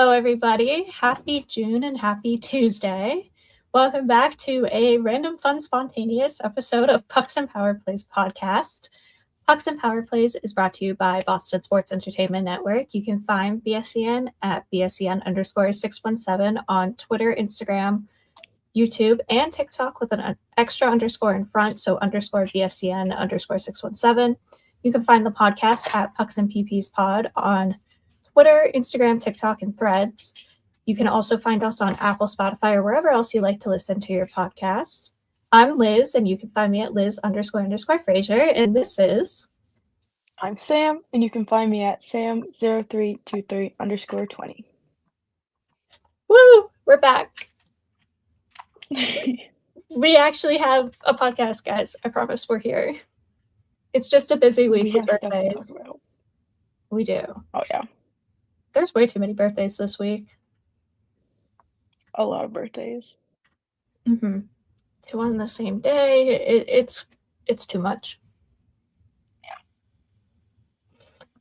Hello, everybody. Happy June and happy Tuesday. Welcome back to a random, fun, spontaneous episode of Pucks and Power Plays podcast. Pucks and Power Plays is brought to you by Boston Sports Entertainment Network. You can find BSEN at BSEN_617 on Twitter, Instagram, YouTube, and TikTok with an extra underscore in front, so underscore BSEN_617. You can find the podcast at Pucks and PPs Pod on Twitter, Instagram, TikTok, and Threads. You can also find us on Apple, Spotify, or wherever else you like to listen to your podcast. I'm Liz, and you can find me at Liz__Fraser, and this is... I'm Sam, and you can find me at Sam0323_20. Woo! We're back. We actually have a podcast, guys. I promise we're here. It's just a busy week with birthdays. Stuff to talk about. We do. Oh, yeah. There's way too many birthdays this week. A lot of birthdays. Mm-hmm. 2 on the same day. It's too much. Yeah.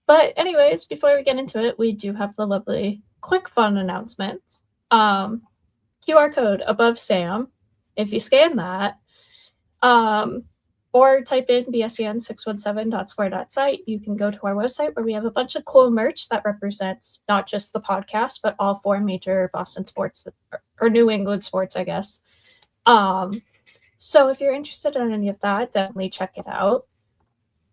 But anyways, before we get into it, we do have the lovely, quick, fun announcements. QR code above Sam. If you scan that, or type in bsen617.square.site, you can go to our website where we have a bunch of cool merch that represents not just the podcast, but all 4 major Boston sports, or New England sports, I guess. So if you're interested in any of that, definitely check it out.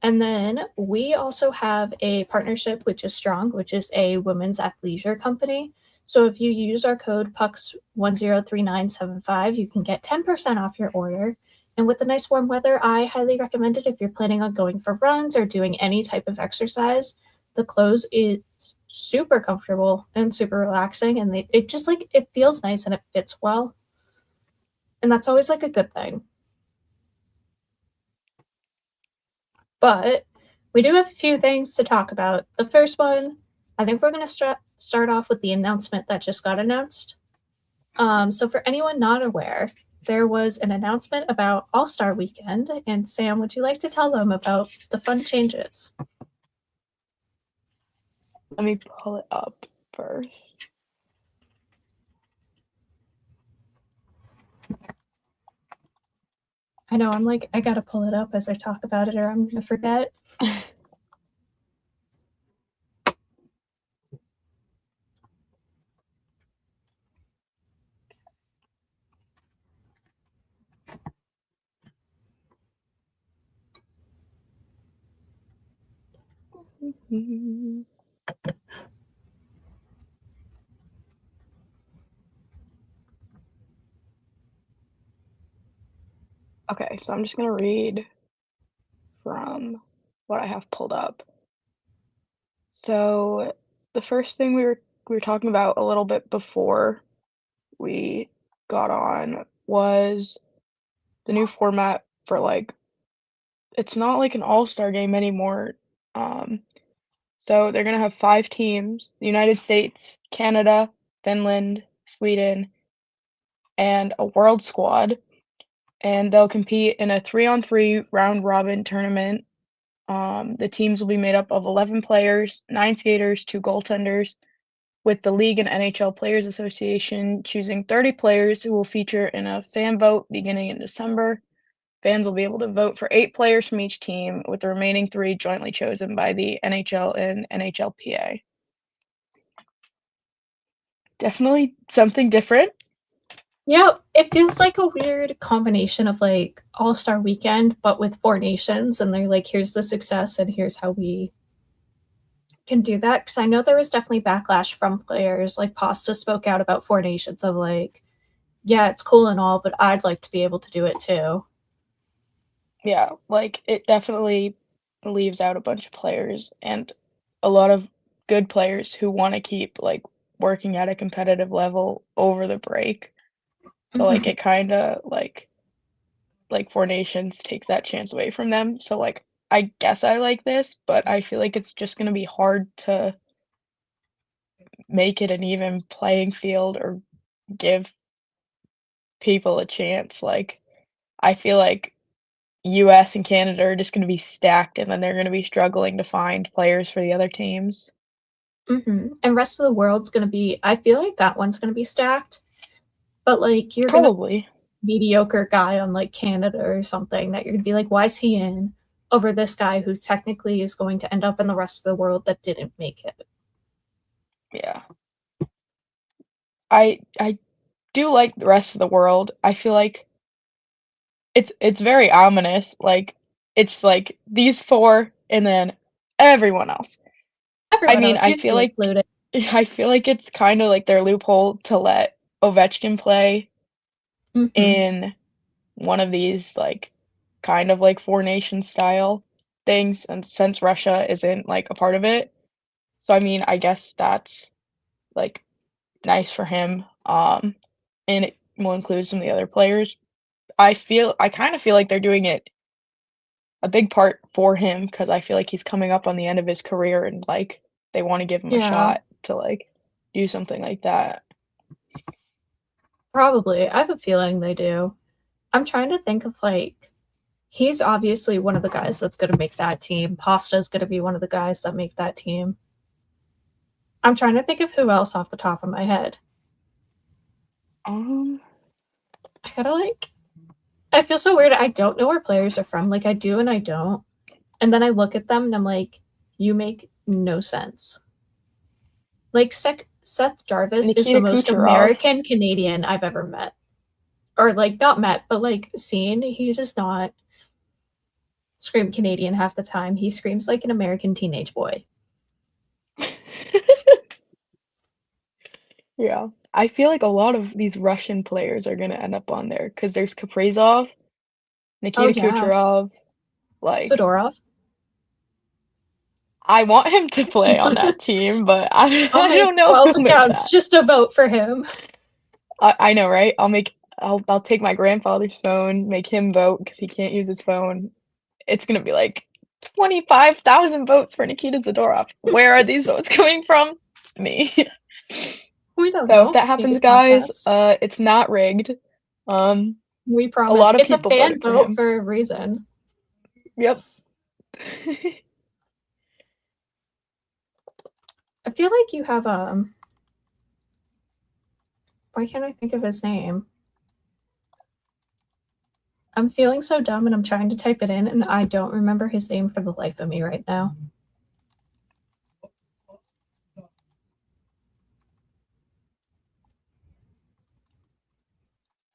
And then we also have a partnership with Just Strong, which is a women's athleisure company. So if you use our code PUCKS103975, you can get 10% off your order. And with the nice warm weather, I highly recommend it if you're planning on going for runs or doing any type of exercise. The clothes is super comfortable and super relaxing, and it just it feels nice and it fits well. And that's always a good thing. But we do have a few things to talk about. The first one, I think we're going to start off with the announcement that just got announced. So for anyone not aware, there was an announcement about All-Star Weekend, and Sam, would you like to tell them about the fun changes? Let me pull it up first. I know, I'm I gotta pull it up as I talk about it or I'm gonna forget. Okay, so I'm just going to read from what I have pulled up. So the first thing we were talking about a little bit before we got on was the new format for it's not an all-star game anymore. So they're gonna have 5 teams: the United States, Canada, Finland, Sweden, and a world squad, and they'll compete in a 3-on-3 round-robin tournament. The teams will be made up of 11 players, 9 skaters, 2 goaltenders, with the League and NHL Players Association choosing 30 players who will feature in a fan vote beginning in December. Fans will be able to vote for 8 players from each team, with the remaining 3 jointly chosen by the NHL and NHLPA. Definitely something different. Yeah, it feels like a weird combination of All-Star Weekend, but with 4 nations, and they're here's the success and here's how we can do that. Because I know there was definitely backlash from players. Pasta spoke out about 4 nations of yeah, it's cool and all, but I'd like to be able to do it too. Yeah, it definitely leaves out a bunch of players and a lot of good players who want to keep working at a competitive level over the break. So it kind of like 4 nations takes that chance away from them. So I guess I like this, but I feel like it's just going to be hard to make it an even playing field or give people a chance. I feel like US and Canada are just going to be stacked, and then they're going to be struggling to find players for the other teams. And rest of the world's going to be, I feel like that one's going to be stacked. But like you're going to Probably. mediocre guy on like Canada or something that you're going to be like, why is he in over this guy who technically is going to end up in the rest of the world that didn't make it? Yeah. I do like the rest of the world. I feel like it's very ominous. Like it's like these 4 and then everyone else. I Everyone mean, else, you feel included. I feel like it's kind of like their loophole to let Ovechkin play Mm-hmm. in one of these like kind of like 4 nation style things, and since Russia isn't like a part of it. So I mean, I guess that's like nice for him. And it will include some of the other players. I kind of feel like they're doing it a big part for him because I feel like he's coming up on the end of his career and like they want to give him a Yeah, shot to like do something like that. probably. I have a feeling they do. I'm trying to think of like, he's obviously one of the guys that's going to make that team. Pasta's going to be one of the guys that make that team. I'm trying to think of who else off the top of my head. Um, I gotta like, I feel so weird. I don't know where players are from. Like I do and I don't. And then I look at them and I'm like, you make no sense. Like Seth Jarvis is the Nikita most Kucherov. American Canadian I've ever met. Or like not met, but like seen. He does not scream Canadian half the time. He screams like an American teenage boy. Yeah. I feel like a lot of these Russian players are gonna end up on there because there's Kaprizov, Oh Nikita yeah. Kucherov. Like, Zadorov. I want him to play on that team, but I I'll I don't make know 12 who'll make accounts that. just to vote for him. I know, right? I'll take my grandfather's phone, make him vote because he can't use his phone. It's gonna be like 25,000 votes for Nikita Zadorov. Where are these votes coming from? Me. We don't So if know. that Maybe happens, the guys, podcast. it's not rigged. Um, We a promise. lot of It's a people voted fan for vote him. for a reason. Yep. I feel like you have why can't I think of his name? I'm feeling so dumb and I'm trying to type it in and I don't remember his name for the life of me right now.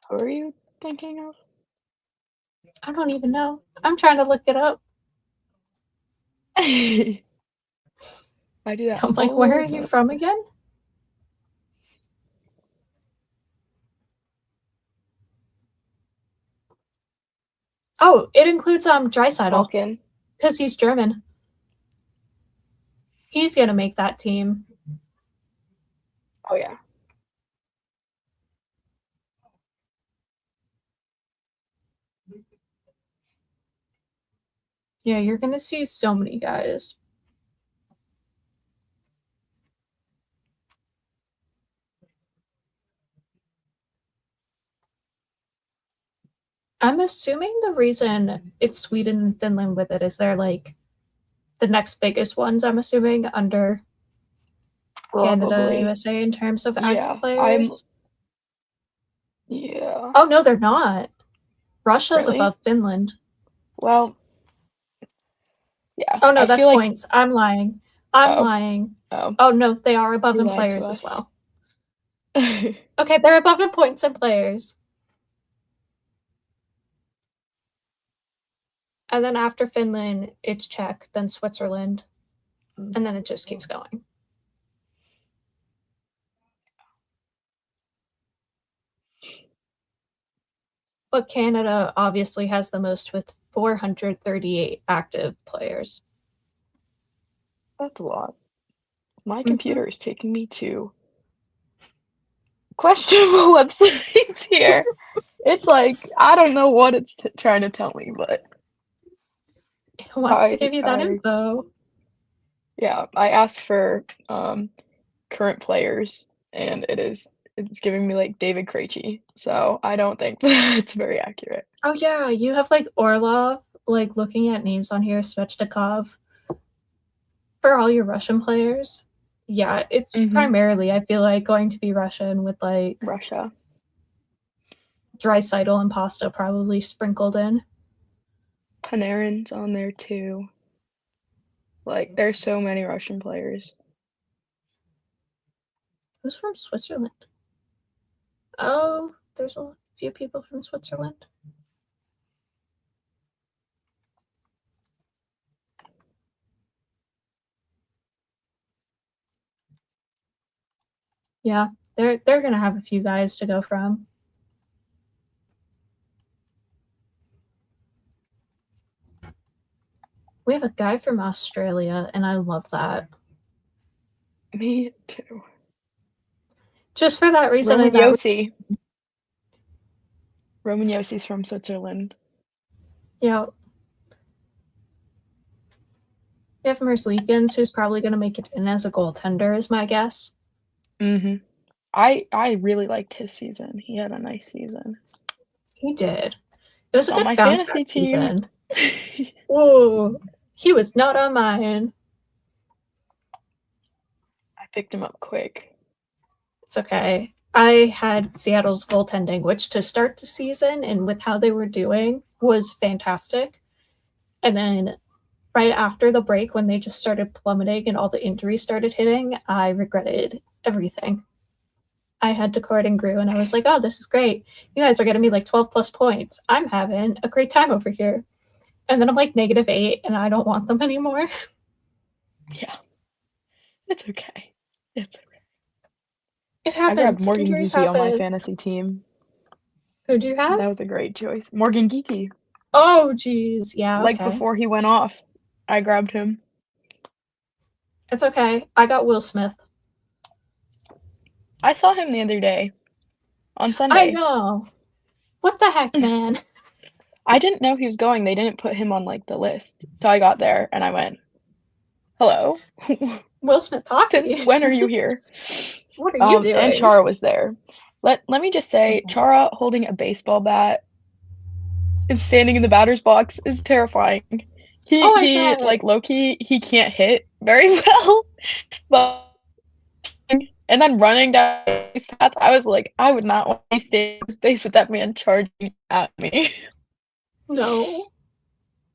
Who are you thinking of? I don't even know. I'm trying to look it up. I do that I'm like, where all are you the from time. again? Oh, it includes Dreisaitl Malkin. because he's German. He's gonna make that team. Oh yeah. Yeah, you're gonna see so many guys. I'm assuming the reason it's Sweden and Finland with it is they're like the next biggest ones, I'm assuming, under Canada, Probably. USA in terms of active Yeah. players. Yeah. Oh no, they're not. Russia's Really? above Finland. Well, yeah. Oh no, I that's feel like, points. I'm lying. I'm oh, lying. oh, Oh no, they are above you in lied to players as us. well. Okay, they're above in points and players. And then after Finland, it's Czech, then Switzerland, and then it just keeps going. But Canada obviously has the most with 438 active players. That's a lot. My Mm-hmm. computer is taking me to questionable websites here. It's like, I don't know what it's trying to tell me, but Who wants to I give you that I info? yeah, I asked for current players and it's giving me like David Krejci. So I don't think that's very accurate. Oh yeah, you have like Orlov, like looking at names on here, Svechnikov, for all your Russian players. Yeah, it's Mhm. primarily, I feel like, going to be Russian with, like, Russia. Draisaitl and Pasta probably sprinkled in. Panarin's on there too. Like, there's so many Russian players. Who's from Switzerland? Oh, there's a few people from Switzerland. Yeah, they're gonna have a few guys to go from. We have a guy from Australia, and I love that. Me too. Just for that reason. Roman Josi. Roman Josi's from Switzerland. Yeah. We have Merzlikins, who's probably going to make it in as a goaltender, is my guess. Mhm. I really liked his season. He had a nice season. He did. It was a On good my bounce fantasy back team. season. Whoa, he was not on mine. I picked him up quick. It's okay. I had Seattle's goaltending, which to start the season and with how they were doing was fantastic. And then right after the break, when they just started plummeting and all the injuries started hitting, I regretted everything. I had Decord and Grew, and I was like, oh, this is great. You guys are getting me like 12 plus points. I'm having a great time over here. And then I'm like -8, and I don't want them anymore. Yeah. It's okay. It's okay. It I grabbed happens. Morgan Injuries Geekie on my happen. fantasy team. Who do you have? That was a great choice. Morgan Geekie. Oh, geez. Yeah, Like, okay. before he went off, I grabbed him. It's okay. I got Will Smith. I saw him the other day. On I Sunday. know. What the heck, man? I didn't know he was going. They didn't put him on, like, the list. So I got there, and I went, hello? Will Smith hockey. Since when are you here? What are you doing? And Chara was there. Let me just say, Chara holding a baseball bat and standing in the batter's box is terrifying. He like, low-key, he can't hit very well, but and then running down the base path, I was like, I would not want to stay in space with that man charging at me. No,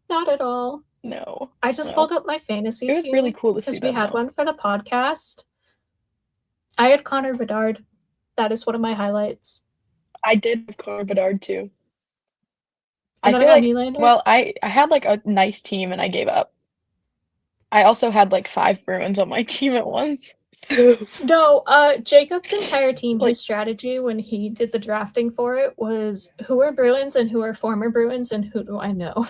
not at all. No. I just pulled up my fantasy team. It was really cool to see because we had though. one for the podcast. I had Connor Bedard. That is one of my highlights. I did have Connor Bedard too. And I then feel I got like, Nylander. well, I had like a nice team and I gave up. I also had like 5 Bruins on my team at once. No, Jacob's entire team, Like- his strategy when he did the drafting for it was who are Bruins and who are former Bruins and who do I know?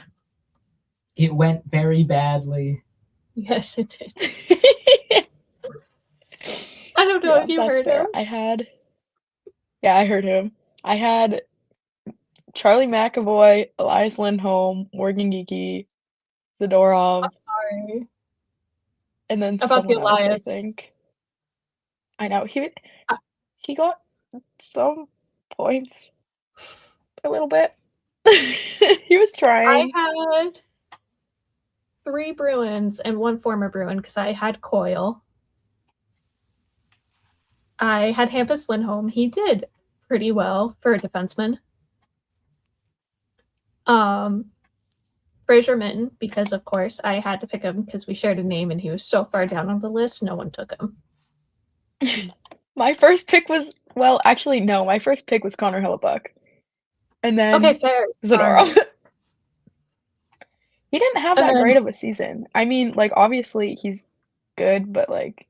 It went very badly. Yes, it did. I don't know if you that's heard fair. him. I heard him. I had Charlie McAvoy, Elias Lindholm, Morgan Geekie, Zadorov, Sorry. and then About the someone else, I Elias. think. I know. He got some points. A little bit. He was trying. I had 3 Bruins and 1 former Bruin because I had Coyle. I had Hampus Lindholm. He did pretty well for a defenseman. Fraser Minton, because of course I had to pick him because we shared a name and he was so far down on the list, no one took him. My first pick was, well, actually, no. My first pick was Connor Hellebuyck. And then Okay, fair. Zadorov. He didn't have that great of a season. I mean, like, obviously he's good, but like,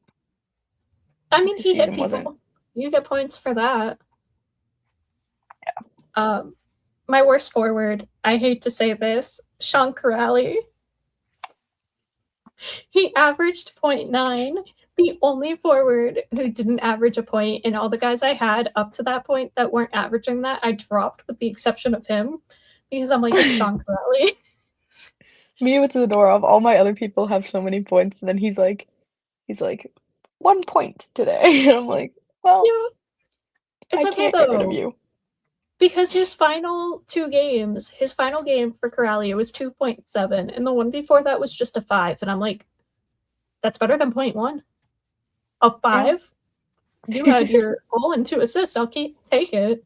I mean, he hit people. Wasn't... You get points for that. Yeah. My worst forward, I hate to say this, Sean Corrali. He averaged 0.9. The only forward who didn't average a point, and all the guys I had up to that point that weren't averaging that, I dropped with the exception of him because I'm like, it's Sean Corrali. Me with Zadorov, all my other people have so many points, and then he's like 1 point today. And I'm like, well, yeah. It's I okay can't though. get rid of you. Because his final 2 games, his final game for Corrali was 2.7, and the one before that was just a 5, and I'm like, that's better than 0.1. A 5? You had your goal and 2 assists. I'll take it.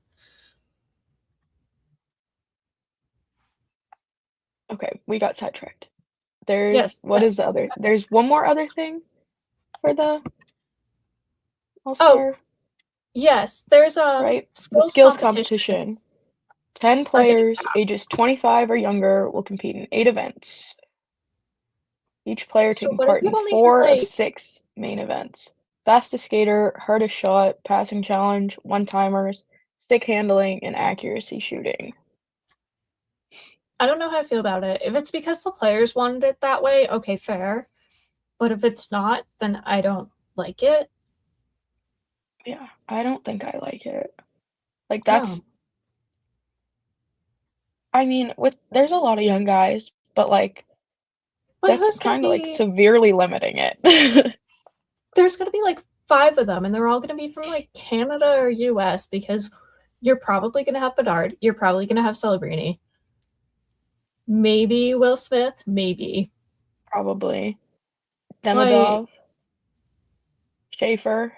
Okay, we got sidetracked. There's Yes. the other? There's one more other thing for the All-Star, Yes, there's a right? The skills competition. competitions. 10 players ages 25 or younger will compete in 8 events. Each player So taking what if part you in only 4 have, of 6 main events. Fastest skater, hardest shot, passing challenge, one-timers, stick handling, and accuracy shooting. I don't know how I feel about it. If it's because the players wanted it that way, okay, fair. But if it's not, then I don't like it. Yeah, I don't think I like it. Like, No. that's I mean, there's a lot of young guys, but, like, But that's who's gonna kinda, like, be severely limiting it. there's gonna be like 5 of them, and they're all gonna be from like Canada or US because you're probably gonna have Bedard, you're probably gonna have Celebrini. Maybe Will Smith, maybe. Probably. Like, Demidov, Schaefer.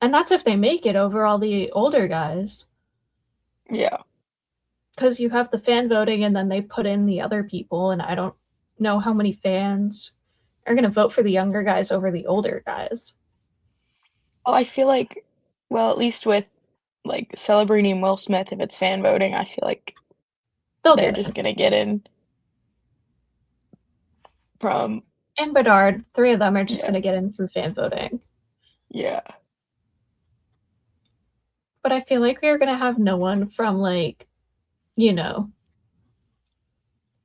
and that's if they make it over all the older guys. Yeah. Because you have the fan voting and then they put in the other people, and I don't know how many fans are going to vote for the younger guys over the older guys. Well, I feel like at least with, like, Celebrini and Will Smith, if it's fan voting, I feel like They'll they're get just it. gonna get in from And Bedard, 3 of them are just Yeah. going to get in through fan voting. Yeah. But I feel like we're going to have no one from, like, you know,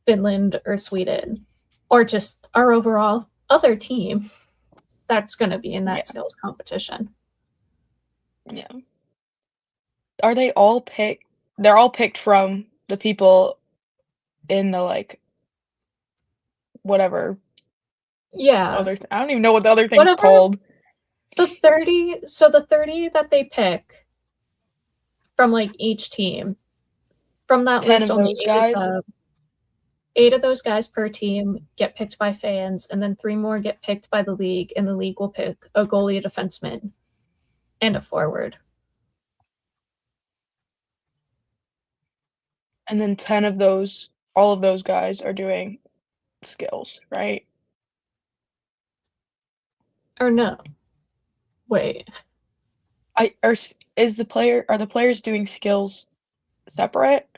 Finland or Sweden, or just our overall other team that's going to be in that Yeah. skills competition. Yeah. Are they all picked? They're all picked from the people in the, like, whatever Yeah. other I don't even know what the other thing's Whatever. called. The 30 that they pick from like each team, from that 10 list, of only those guys? 8 of those guys per team get picked by fans, and then 3 more get picked by the league, and the league will pick a goalie, a defenseman, and a forward. And then 10 of those all of those guys are doing skills, right? Or no. Wait. Are the players doing skills separate?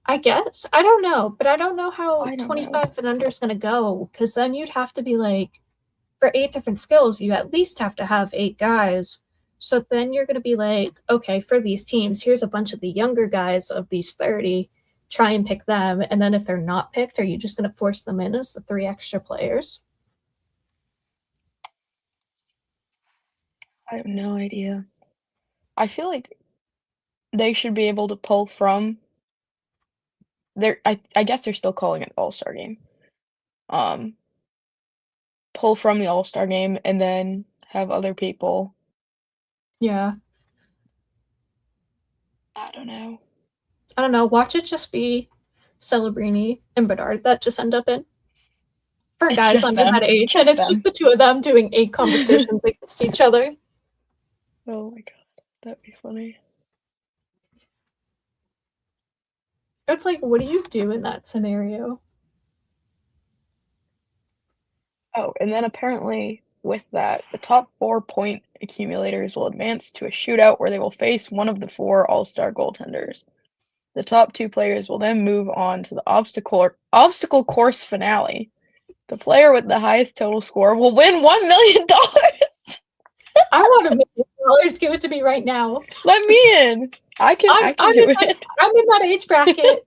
I guess. I don't know, but I don't know how I don't know. 25 and under is going to go, because then you'd have to be like, for 8 different skills, you at least have to have 8 guys. So then you're going to be like, okay, for these teams, here's a bunch of the younger guys of these 30. Try and pick them. And then if they're not picked, are you just going to force them in as the 3 extra players? I have no idea. I feel like they should be able to pull from I guess they're still calling it All-Star game. Pull from the All-Star game and then have other people. Yeah. I don't know. Watch it just be Celebrini and Bedard that just end up in. For It's guys just under them. that age. Just And it's them. just the 2 of them doing 8 competitions against each other. Oh my god, that'd be funny. It's like, what do you do in that scenario? Oh, and then apparently with that, the top 4 point accumulators will advance to a shootout where they will face one of the 4 All-Star goaltenders. The top 2 players will then move on to the obstacle course finale. The player with the highest total score will win $1 million. I want $1 million. Give it to me right now. Let me in. I can do it. I'm in that age bracket.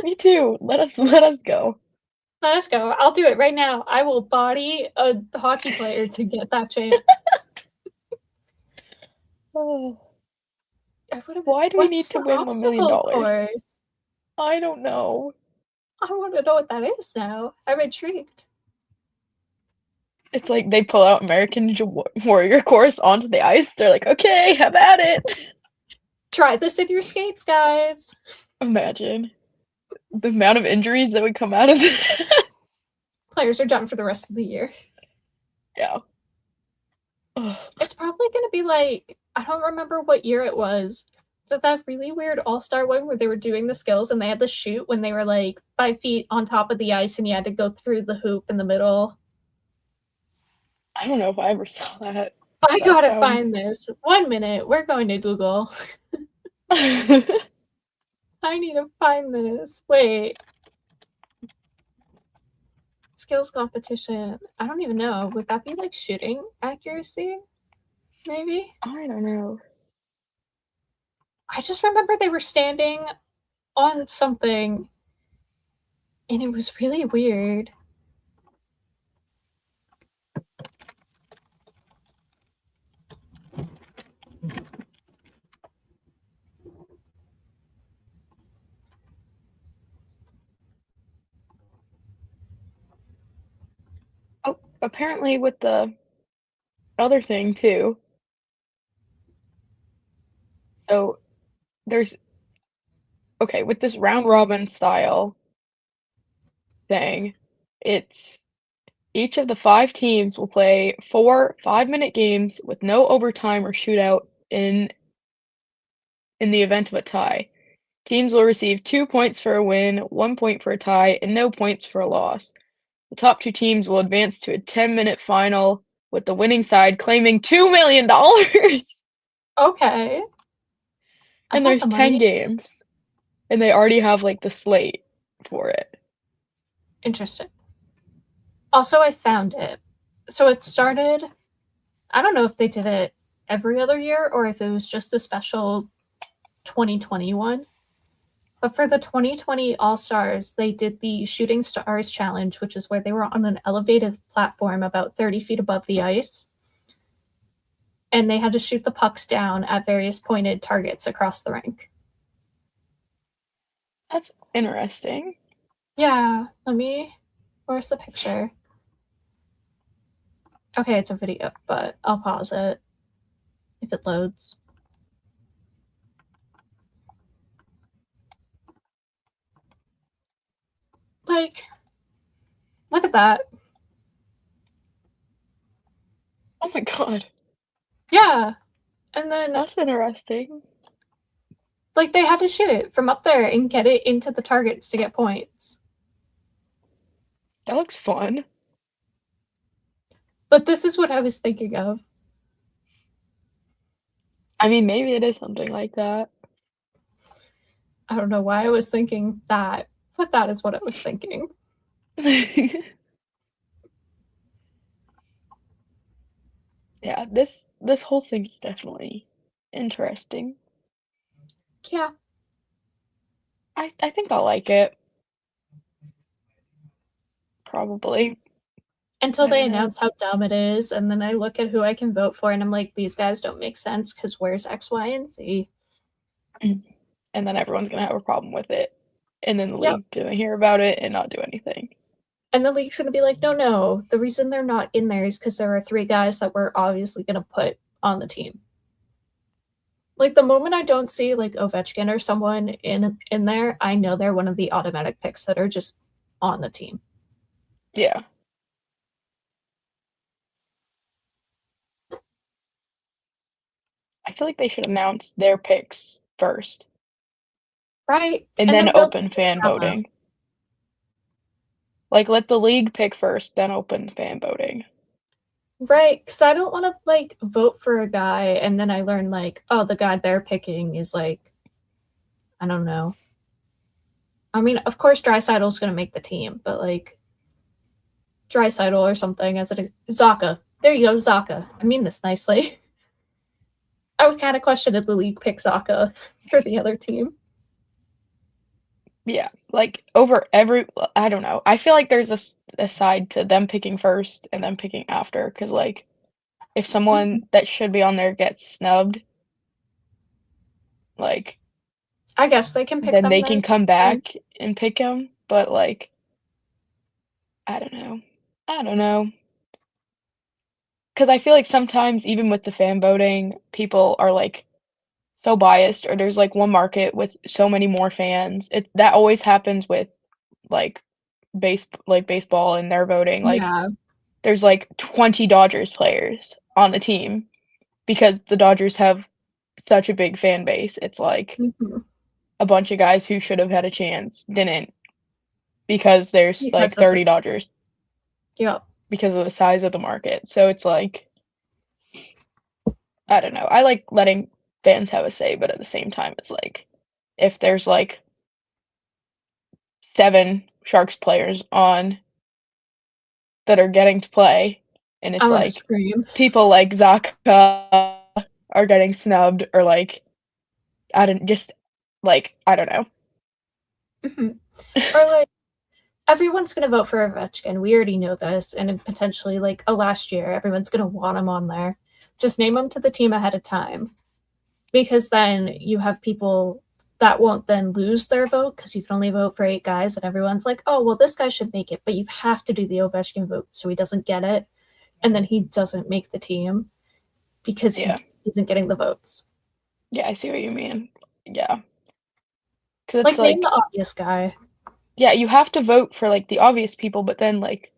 Me too. Let us go. Let us go. I'll do it right now. I will body a hockey player to get that chance. Oh. Why do we need to win $1 million? Course? I don't know. I want to know what that is now. I'm intrigued. It's like they pull out American Warrior course onto the ice. They're like, okay, have at it. Try this in your skates, guys. Imagine the amount of injuries that would come out of this. Players are done for the rest of the year. Yeah. Ugh. It's probably gonna be like, I don't remember what year it was, but that really weird all-star one where they were doing the skills and they had to shoot when they were like 5 feet on top of the ice and you had to go through the hoop in the middle. I don't know if I ever saw that. I That gotta find sounds this. 1 minute, we're going to Google. I need to find this. Wait. Skills competition. I don't even know. Would that be like shooting accuracy? Maybe? I don't know. I just remember they were standing on something and it was really weird. Oh, apparently with the other thing too. So there's okay, with this round robin style thing, it's each of the 5 teams will play 4 5-minute games with no overtime or shootout in the event of a tie. Teams will receive 2 points for a win, 1 point for a tie, and no points for a loss. The top 2 teams will advance to a 10-minute final, with the winning side claiming $2 million. Okay. I And have there's the 10 money. games, and they already have, like, the slate for it. Interesting. Also, I found it. So it started, I don't know if they did it every other year or if it was just a special 2021. But for the 2020 All Stars, they did the Shooting Stars Challenge, which is where they were on an elevated platform about 30 feet above the ice. And they had to shoot the pucks down at various pointed targets across the rink. That's interesting. Yeah, where's the picture? Okay, it's a video, but I'll pause it if it loads. Like, look at that. Oh my god. Yeah. And then, That's interesting. like, they had to shoot it from up there and get it into the targets to get points. That looks fun. But this is what I was thinking of. I mean, maybe it is something like that. I don't know why I was thinking that, but that is what I was thinking. Yeah, this whole thing is definitely interesting. Yeah. I think I'll like it. Probably. Until I they don't know. announce how dumb it is, and then I look at who I can vote for, and I'm like, these guys don't make sense because where's X, Y, and Z? And then everyone's gonna have a problem with it. And then the Yep. league gonna hear about it and not do anything. And the league's gonna be like, no. The reason they're not in there is because there are 3 guys that we're obviously gonna put on the team. Like the moment I don't see like Ovechkin or someone in there, I know they're one of the automatic picks that are just on the team. Yeah. I feel like they should announce their picks first. Right. And then build open fan drama. voting. Like let the league pick first, then open fan voting. Right, because I don't want to like vote for a guy and then I learn like, oh, the guy they're picking is like, I don't know. I mean, of course, Draisaitl's going to make the team, but like Draisaitl or something as a Zaka. There you go, Zaka. I mean this nicely. I would kind of question if the league picks Zaka for the other team. Yeah, like over I don't know. I feel like there's a side to them picking first and them picking after, because like if someone that should be on there gets snubbed, like I guess they can pick then them they can then. come back and pick him. But like, I don't know. I don't know. Because I feel like sometimes even with the fan voting, people are like so biased, or there's like one market with so many more fans. That always happens with like baseball and their voting. Like Yeah. there's like 20 Dodgers players on the team because the Dodgers have such a big fan base. It's like a bunch of guys who should have had a chance didn't because there's like 30 Dodgers. Yeah. Because of the size of the market. So it's like, I don't know. I like letting fans have a say, but at the same time, it's like, if there's like 7 Sharks players on that are getting to play, and it's like people like Zaka are getting snubbed, or like, I don't know. Or like, everyone's going to vote for Ovechkin. We already know this. And potentially, like, last year, everyone's going to want him on there. Just name him to the team ahead of time. Because then you have people that won't then lose their vote because you can only vote for 8 guys. And everyone's like, oh, well, this guy should make it. But you have to do the Ovechkin vote so he doesn't get it. And then he doesn't make the team because he isn't getting the votes. Yeah, I see what you mean. Yeah. Because it's like, name the obvious guy. Yeah, you have to vote for like the obvious people, but then like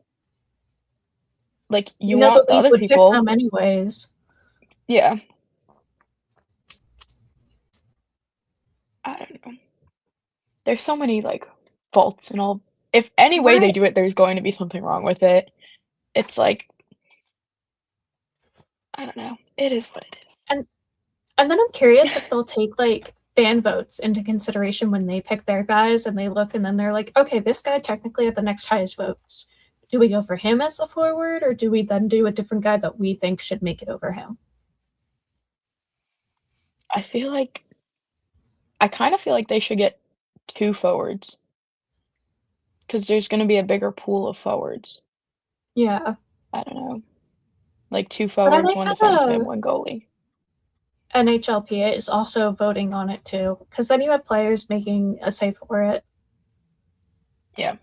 you want the other people. Pick them anyways. Yeah. I don't know. There's so many like faults and all. If any way they do it, there's going to be something wrong with it. It's like, I don't know. It is what it is. And then I'm curious if they'll take like fan votes into consideration when they pick their guys, and they look and then they're like, okay, this guy technically had the next highest votes. Do we go for him as a forward, or do we then do a different guy that we think should make it over him? I kind of feel like they should get 2 forwards. Because there's going to be a bigger pool of forwards. Yeah. I don't know. Like 2 forwards, 1 defenseman, 1 goalie. NHLPA is also voting on it too, because then you have players making a say for it. Yeah.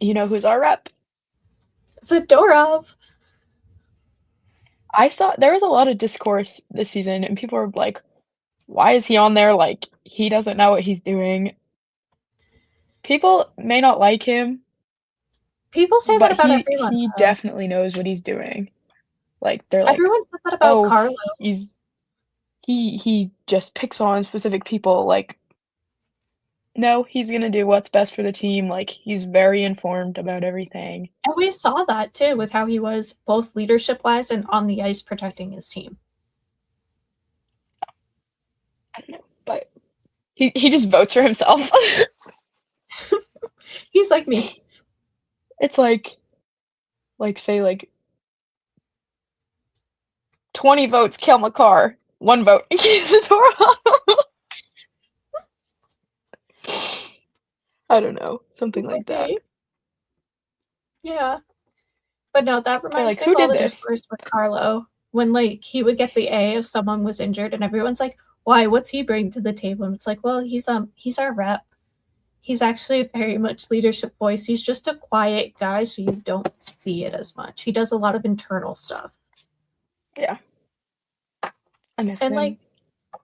You know who's our rep? Zadorov. I saw there was a lot of discourse this season, and people were like, why is he on there? Like, he doesn't know what he's doing. People may not like him. People say that about everyone. He definitely knows what he's doing. Like, they're like, everyone said that about Carlo. He just picks on specific people. Like, no, he's gonna do what's best for the team. Like, he's very informed about everything. And we saw that too with how he was both leadership wise and on the ice protecting his team. I don't know, but he just votes for himself. He's like me. It's like say like 20 votes kill McCarr, 1 vote keeps Zadorov. I don't know, something like that. Yeah, but no, that reminds me of all the discourse with Carlo when like he would get the A if someone was injured, and everyone's like, "Why? What's he bring to the table?" And it's like, well, he's our rep. He's actually very much leadership voice. He's just a quiet guy, so you don't see it as much. He does a lot of internal stuff. Yeah. I miss him. And like,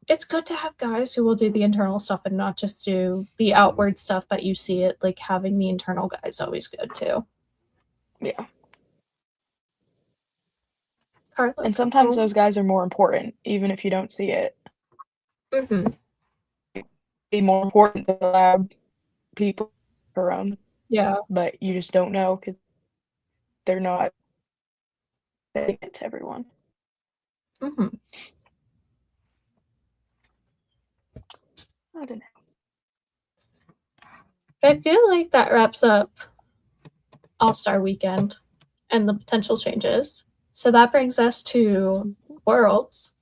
it's good to have guys who will do the internal stuff and not just do the outward stuff that you see it. Like, having the internal guy is always good too. Yeah. Carlo, and sometimes those guys are more important, even if you don't see it. Be more important than the loud people around. Yeah. But you just don't know because they're not saying it to everyone. I don't know. I feel like that wraps up All-Star Weekend and the potential changes. So that brings us to Worlds.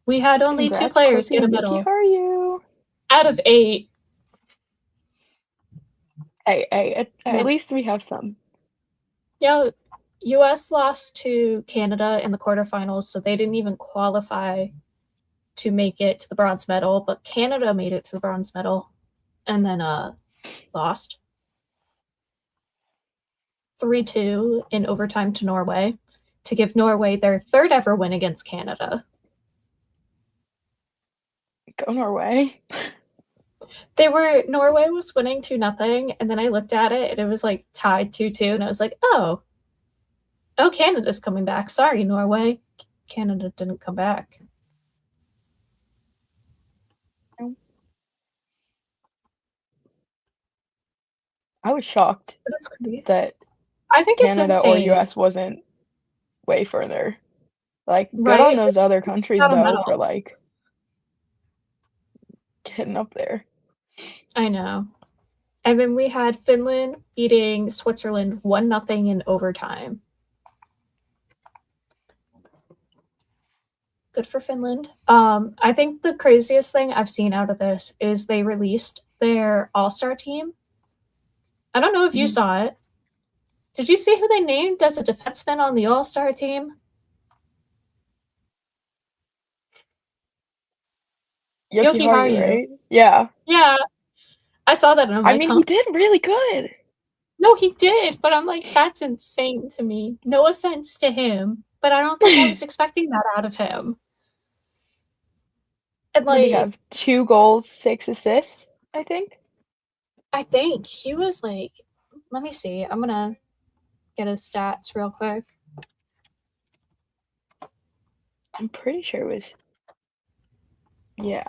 We had only 2 players get a medal. How are you? Out of 8. Hey, at least we have some. Yeah, US lost to Canada in the quarterfinals, so they didn't even qualify to make it to the bronze medal, but Canada made it to the bronze medal and then lost 3-2 in overtime to Norway to give Norway their 3rd ever win against Canada. Go Norway. Norway was winning 2-0, and then I looked at it and it was like tied 2-2, and I was like, oh, Canada's coming back. Sorry, Norway. Canada didn't come back. I was shocked that I think Canada it's or insane. US wasn't way further. Like, good Right? on those other countries, Got a though, medal. for, like, getting up there. I know. And then we had Finland beating Switzerland 1-0 in overtime. Good for Finland. I think the craziest thing I've seen out of this is they released their all-star team. I don't know if you saw it. Did you see who they named as a defenseman on the all-star team? Yoki Haru, right? Yeah. Yeah. I saw that and I'm like, I mean, he did really good. No, he did, but I'm like, that's insane to me. No offense to him, but I don't think I was expecting that out of him. And What did he like, have? 2 goals, 6 assists, I think? I think he was like, let me see. I'm gonna get his stats real quick. I'm pretty sure it was. Yeah.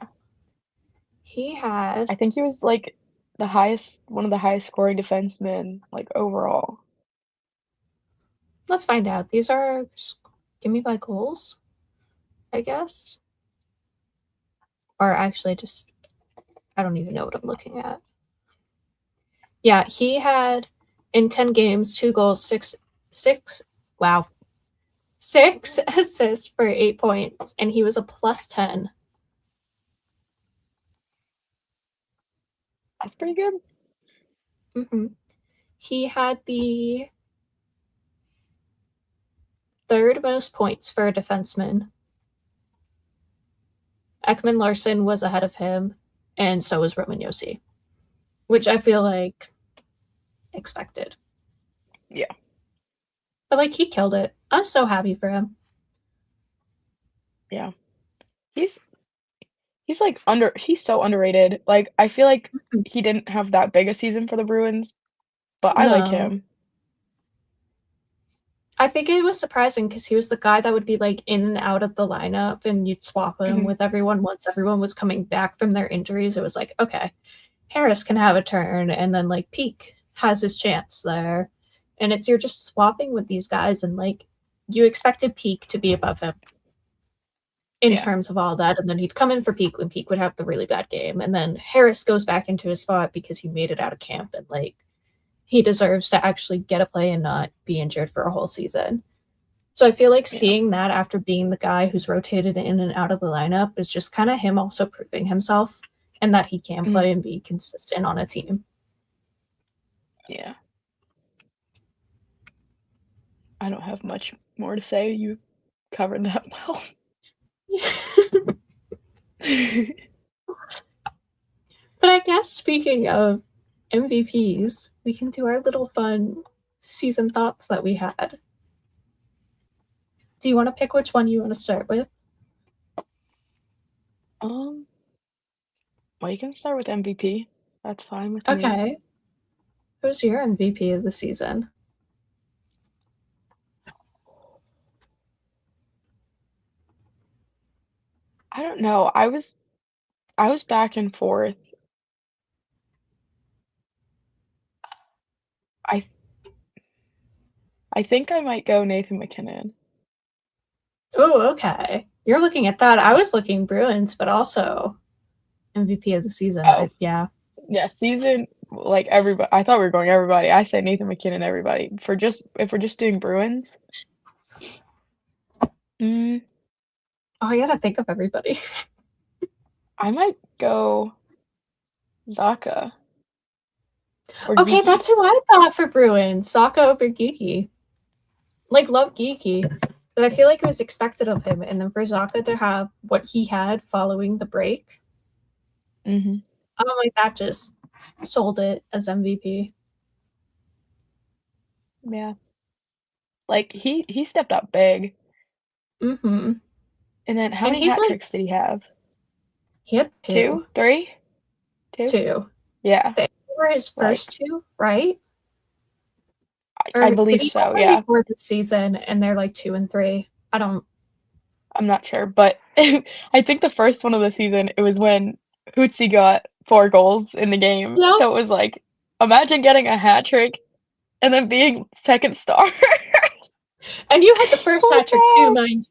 He had. I think he was like one of the highest scoring defensemen, like overall. Let's find out. These are give me my goals, I guess. Or actually, just I don't even know what I'm looking at. Yeah, he had in 10 games 2 goals, 6 assists for 8 points, and he was a +10. That's pretty good. Mm-hmm. He had the 3rd most points for a defenseman. Ekman Larson was ahead of him, and so was Roman Josi, which I feel like expected. Yeah. But like he killed it. I'm so happy for him. Yeah. He's like he's so underrated. Like, I feel like he didn't have that big a season for the Bruins, but I like him. I think it was surprising because he was the guy that would be like in and out of the lineup, and you'd swap him with everyone once everyone was coming back from their injuries. It was like, okay, Harris can have a turn, and then like Peak has his chance there. And you're just swapping with these guys, and like you expected Peak to be above him in terms of all that, and then he'd come in for Peak when Peak would have the really bad game, and then Harris goes back into his spot because he made it out of camp, and like he deserves to actually get a play and not be injured for a whole season. So I feel like seeing that after being the guy who's rotated in and out of the lineup is just kind of him also proving himself and that he can play and be consistent on a team. Yeah. I don't have much more to say. You covered that well. But I guess speaking of MVPs, we can do our little fun season thoughts that we had. Do you want to pick which one you want to start with? Well, you can start with MVP. That's fine with me. Okay. Who's your MVP of the season? I don't know. I was back and forth. I think I might go Nathan MacKinnon. Oh, okay. You're looking at that. I was looking Bruins, but also MVP of the season. Oh. Yeah, season, like everybody. I thought we were going everybody. I said Nathan MacKinnon, everybody. If we're just doing Bruins. Oh, I gotta think of everybody. I might go Zacha. Okay, that's who I thought for Bruins. Zacha over Geeky. Like, love Geeky. But I feel like it was expected of him. And then for Zacha to have what he had following the break. I'm like, that just sold it as MVP. Yeah. Like, he stepped up big. And then how many hat tricks did he have? He had 2. 3? Two. Yeah, They were his first two, right? I believe so. Yeah, before the season, and they're like 2 and 3. I'm not sure, but I think the first one of the season, it was when Hootsie got 4 goals in the game. Yeah. So it was like, imagine getting a hat trick and then being second star. And you had the first Oh, hat trick too, God. mind.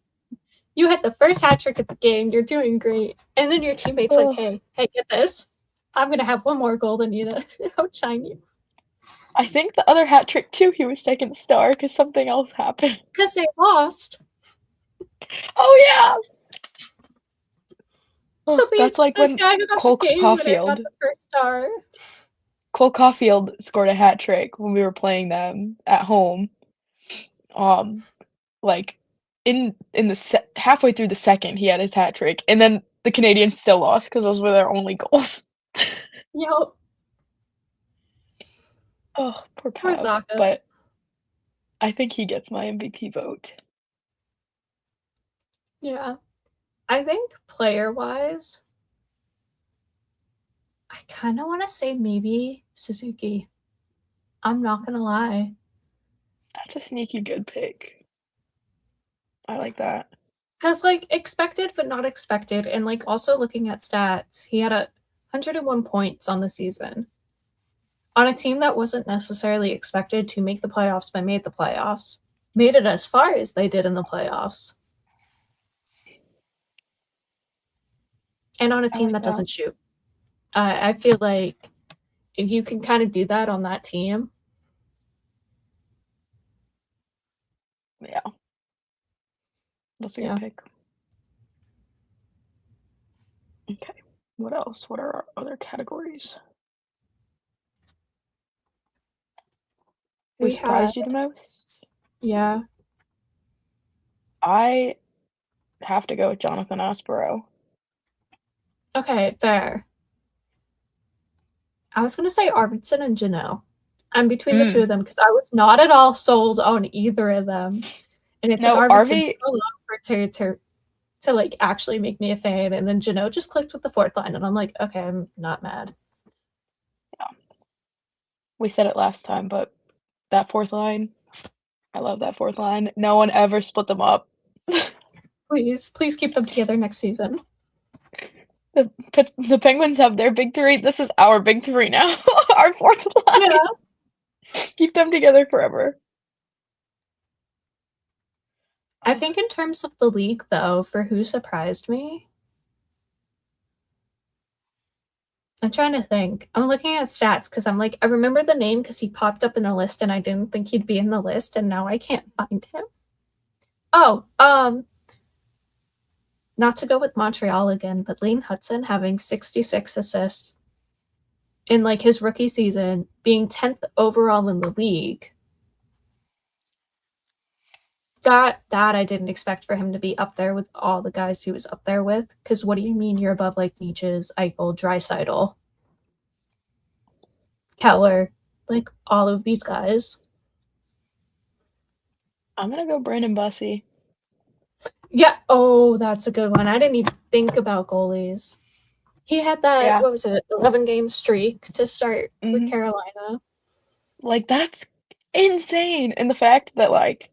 You had the first hat trick at the game. You're doing great. And then your teammate's like, hey, get this. I'm gonna have one more goal than you to outshine you. I think the other hat trick too, he was second star because something else happened. Because they lost. Oh yeah. So That's like when Cole Caulfield. The first star. Cole Caulfield scored a hat trick when we were playing them at home. Like in the halfway through the second, he had his hat trick, and then the Canadians still lost because those were their only goals. Yo. Oh, poor Pav. But I think he gets my MVP vote. Yeah. I think player-wise, I kind of want to say maybe Suzuki. I'm not going to lie. That's a sneaky good pick. I like that. Because, like, expected but not expected. And, like, also looking at stats, he had 101 points on the season. On a team that wasn't necessarily expected to make the playoffs but made the playoffs. Made it as far as they did in the playoffs. And on a team that doesn't shoot. I feel like if you can kind of do that on that team. Yeah. That's a good pick. Okay. What else? What are our other categories? Who surprised you the most? Yeah. I have to go with Jonathan Aspero. Okay, fair. I was going to say Arvidsson and Janelle. I'm between the two of them because I was not at all sold on either of them. And it took Arvidsson so long for it to like actually make me a fan. And then Janelle just clicked with the fourth line, and I'm like, okay, I'm not mad. Yeah. We said it last time, but that fourth line, I love that fourth line. No one ever split them up. Please keep them together next season. The Penguins have their big three. This is our big three now. Our fourth line. Yeah. Keep them together forever. I think in terms of the league, though, for who surprised me, I'm trying to think. I'm looking at stats because I'm like, I remember the name because he popped up in a list and I didn't think he'd be in the list, and now I can't find him. Oh, not to go with Montreal again, but Lane Hudson having 66 assists in like his rookie season, being 10th overall in the league. That I didn't expect for him to be up there with all the guys he was up there with. Because what do you mean you're above like Beaches, Eichel, Draisaitl, Keller, like all of these guys? I'm gonna go Brandon Bussey. Yeah. Oh, that's a good one. I didn't even think about goalies. He had that, what was it, 11-game streak to start with Carolina. Like, that's insane. And the fact that, like,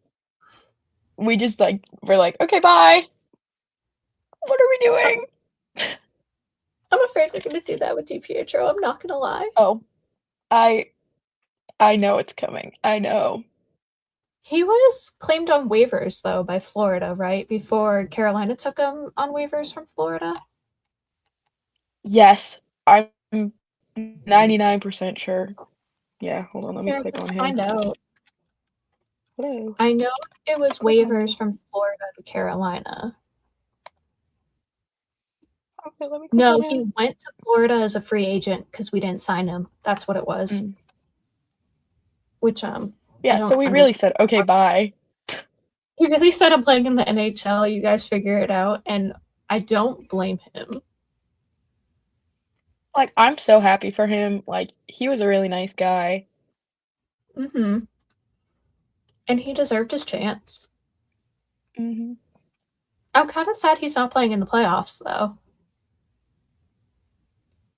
we just, like, we're like, okay, bye. What are we doing? I'm afraid we're going to do that with DiPietro. I'm not going to lie. Oh, I know it's coming. I know. He was claimed on waivers, though, by Florida, right? Before Carolina took him on waivers from Florida? Yes. I'm 99% sure. Yeah, hold on. Let me click on him. Find out. Hello. I know it was waivers from Florida to Carolina. Okay, let me click no, on he him. went to Florida as a free agent because we didn't sign him. That's what it was. Which yeah, so we really said, okay, bye. He really said I'm playing in the NHL. You guys figure it out, and I don't blame him. Like, I'm so happy for him. Like, he was a really nice guy. Mm-hmm. And he deserved his chance. Mm-hmm. I'm kind of sad he's not playing in the playoffs, though.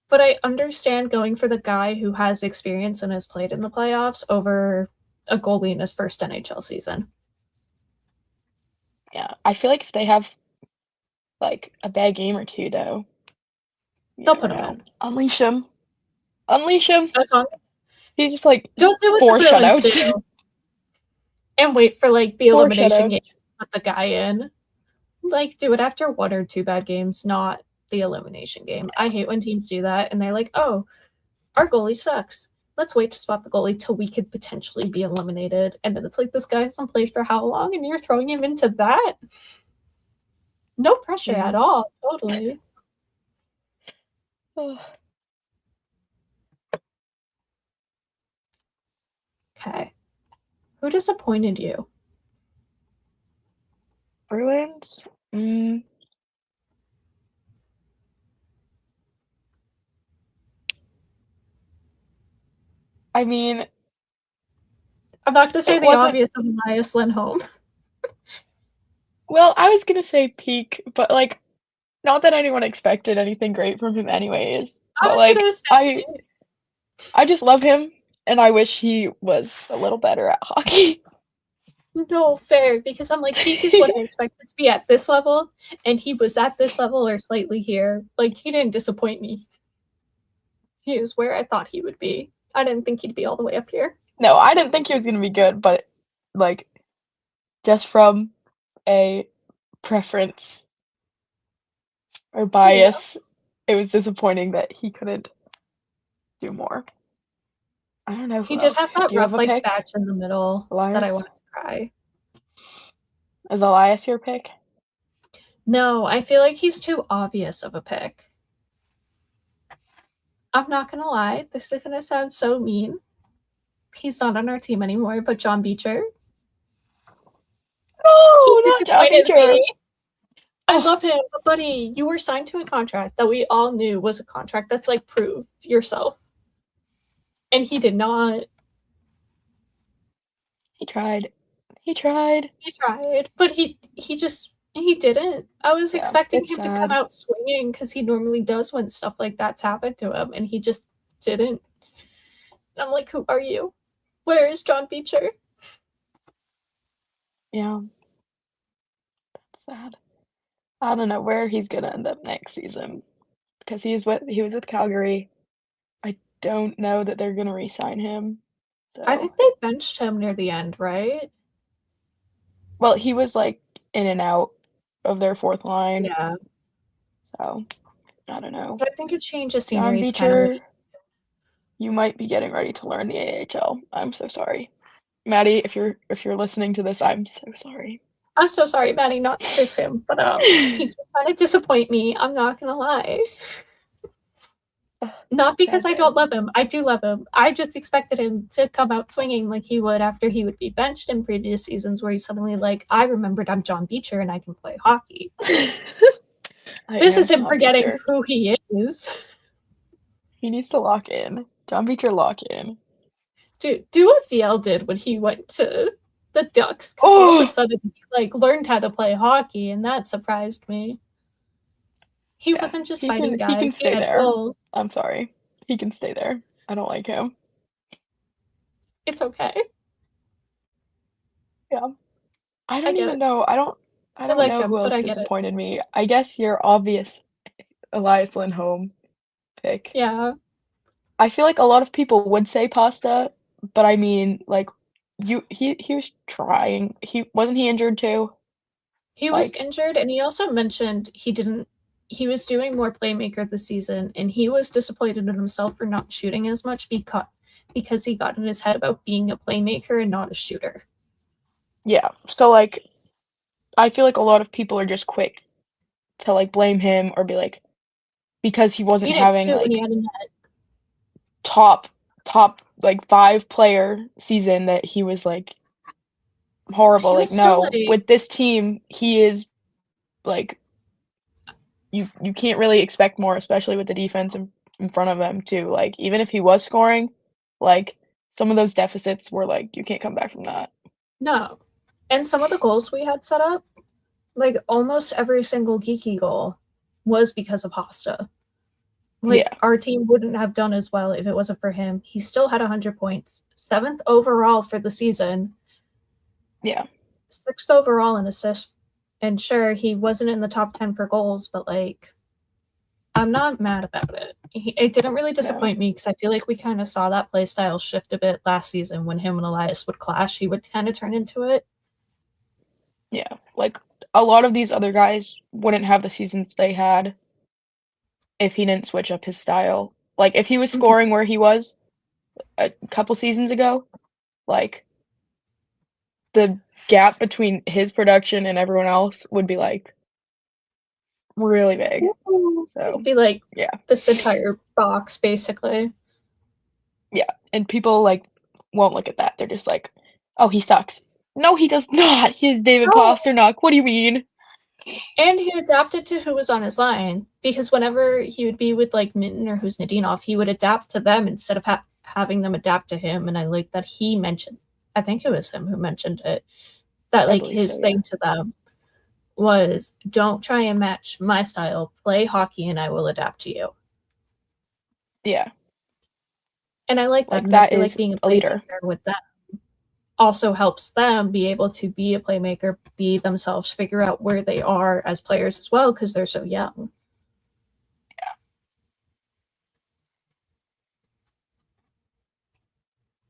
But I understand going for the guy who has experience and has played in the playoffs over a goalie in his first NHL season. Yeah, I feel like if they have like a bad game or two, though, They'll put him in. Unleash him. Unleash him. As long He's just like don't do what 4 the Bruins shutouts. do. And wait for like the 4 elimination game shutouts. to put the guy in. Like do it after 1 or 2 bad games, not the elimination game. I hate when teams do that and they're like, oh, our goalie sucks. Let's wait to swap the goalie till we could potentially be eliminated. And then it's like, this guy hasn't played for how long? And you're throwing him into that? No pressure at all. Totally. Okay. Who disappointed you? Bruins? I mean, I'm not going to say the obvious of Elias Lindholm. Well, I was going to say Peak, but, like, not that anyone expected anything great from him anyways. But, like, I just love him, and I wish he was a little better at hockey. No, fair, because I'm like, Peak is what I expected to be at this level, and he was at this level or slightly here. Like, he didn't disappoint me. He was where I thought he would be. I didn't think he'd be all the way up here. No, I didn't think he was going to be good, but, like, just from a preference or bias, it was disappointing that he couldn't do more. I don't know who He did else. have that Do you rough, have a like, pick? patch in the middle that I wanted to cry. Is Elias your pick? No, I feel like he's too obvious of a pick. I'm not gonna lie, this is gonna sound so mean. He's not on our team anymore, but John Beecher. Oh, not John Beecher. I love him, but buddy, you were signed to a contract that we all knew was a contract that's like, prove yourself. And he did not. He tried, but he didn't. I was expecting him to come out swinging because he normally does when stuff like that's happened to him, and he just didn't. And I'm like, who are you? Where is John Beecher? Yeah. That's sad. I don't know where he's gonna end up next season because he was with Calgary. I don't know that they're gonna re-sign him. So. I think they benched him near the end, right? Well, he was like in and out of their fourth line. Yeah. So I don't know. But I think a change of scenery is kind of. You might be getting ready to learn the AHL. I'm so sorry, Maddie. If you're listening to this, I'm so sorry. I'm so sorry, Maddie, not to diss him, but he did kind of disappoint me. I'm not gonna lie. Not because I don't love him. I do love him. I just expected him to come out swinging like he would after he would be benched in previous seasons where he's suddenly like, I remembered I'm John Beecher and I can play hockey. This is him forgetting who he is. He needs to lock in. John Beecher, lock in. Dude, do what VL did when he went to the Ducks, because all of a sudden he like learned how to play hockey, and that surprised me. He wasn't just fighting guys. He can stay there. Goals. I'm sorry. He can stay there. I don't like him. It's okay. Yeah. I don't even know. I don't know who else disappointed me. I guess your obvious Elias Lindholm pick. Yeah. I feel like a lot of people would say Pasta, but I mean, like, he was trying. Wasn't he injured too? He was injured, and he also mentioned he was doing more playmaker this season, and he was disappointed in himself for not shooting as much because he got in his head about being a playmaker and not a shooter. Yeah. So, like, I feel like a lot of people are just quick to, like, blame him or be like, because he wasn't having, like, top, like, 5 player season that he was, like, horrible. Like, no, with this team, he is, like, you can't really expect more, especially with the defense in front of him too. Like, even if he was scoring, like, some of those deficits were like, you can't come back from that. No. And some of the goals we had set up, like almost every single Geeky goal was because of Pasta. Our team wouldn't have done as well if it wasn't for him. He still had 100 points. 7th overall for the season. Yeah. 6th overall in assists. And sure, he wasn't in the top 10 for goals, but I'm not mad about it. It didn't really disappoint me because I feel like we kind of saw that play style shift a bit last season when him and Elias would clash. He would kind of turn into it. Yeah, a lot of these other guys wouldn't have the seasons they had if he didn't switch up his style. If he was scoring where he was a couple seasons ago, the gap between his production and everyone else would be really big. So it'd be this entire box basically. Yeah, and people won't look at that. They're just like, oh, he sucks. No, he does not. He's David Pastrnak. What do you mean? And he adapted to who was on his line because whenever he would be with Minton or Kuznetsov, he would adapt to them instead of having them adapt to him. And I like that he mentioned, I think it was him who mentioned it, that his thing to them was don't try and match my style, play hockey and I will adapt to you. Yeah. And I like that. That I feel is being a leader with them also helps them be able to be a playmaker, be themselves, figure out where they are as players as well because they're so young. Yeah.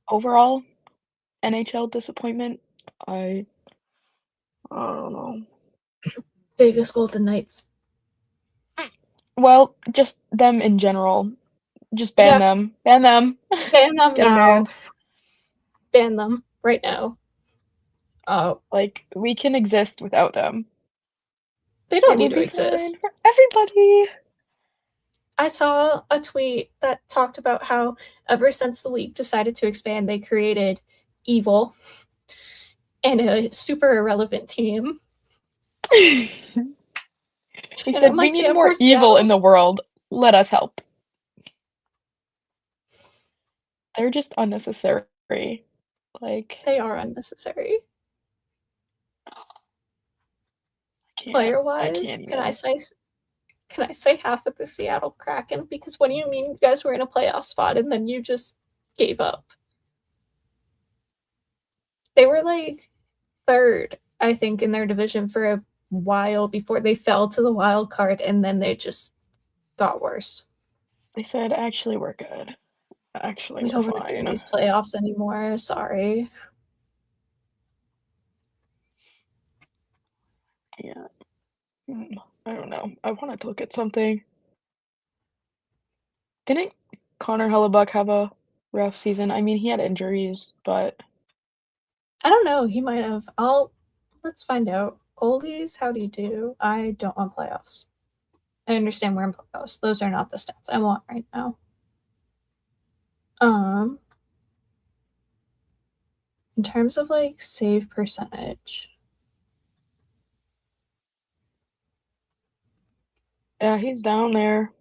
Overall, NHL disappointment, I don't know. Vegas Golden Knights. Well, just them in general. Just ban them. Ban them. Ban them now. Ban them right now. We can exist without them. They don't need to exist. For everybody. I saw a tweet that talked about how ever since the league decided to expand, they created Evil and a super irrelevant team. He said, we need more evil in the world. Let us help. They're just unnecessary. They are unnecessary. Player-wise, can I say half of the Seattle Kraken? Because what do you mean you guys were in a playoff spot and then you just gave up? They were 3rd, I think, in their division for a while before they fell to the wild card, and then they just got worse. They said, actually, we're good. Actually, we don't want to do these playoffs anymore. Sorry. Yeah. I don't know. I wanted to look at something. Didn't Connor Hellebuck have a rough season? I mean, he had injuries, but I don't know. He might have. Let's find out. Goalies, how do you do? I don't want playoffs. I understand we're in playoffs. Those are not the stats I want right now. In terms of save percentage. Yeah, he's down there.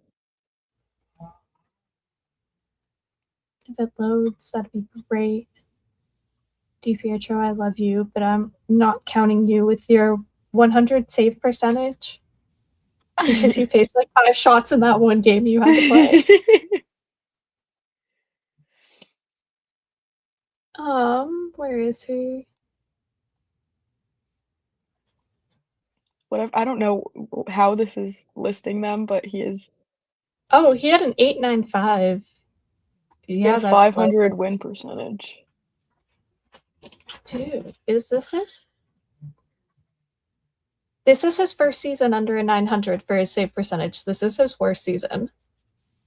If it loads, that'd be great. DiPietro, I love you, but I'm not counting you with your 100 save percentage because you faced 5 shots in that one game you had to play. Where is he? I don't know how this is listing them, but he is. Oh, he had an 895. Yeah, that's 500 win percentage. Dude, is this his? This is his first season under a 900 for his save percentage. This is his worst season.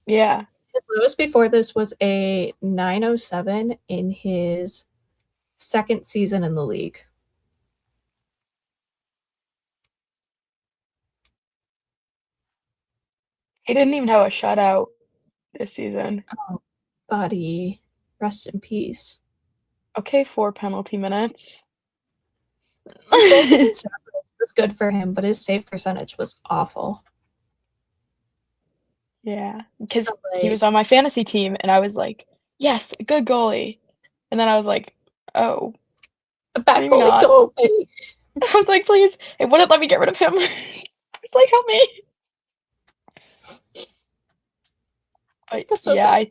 Yeah. His lowest before this was a 907 in his second season in the league. He didn't even have a shutout this season. Oh, buddy. Rest in peace. Okay, 4 penalty minutes. His was good for him, but his save percentage was awful. Yeah, because he was on my fantasy team, and I was like, yes, a good goalie. And then I was like, oh. A bad goalie. I was like, please. It wouldn't let me get rid of him. I was like, help me. But That's so yeah, sad.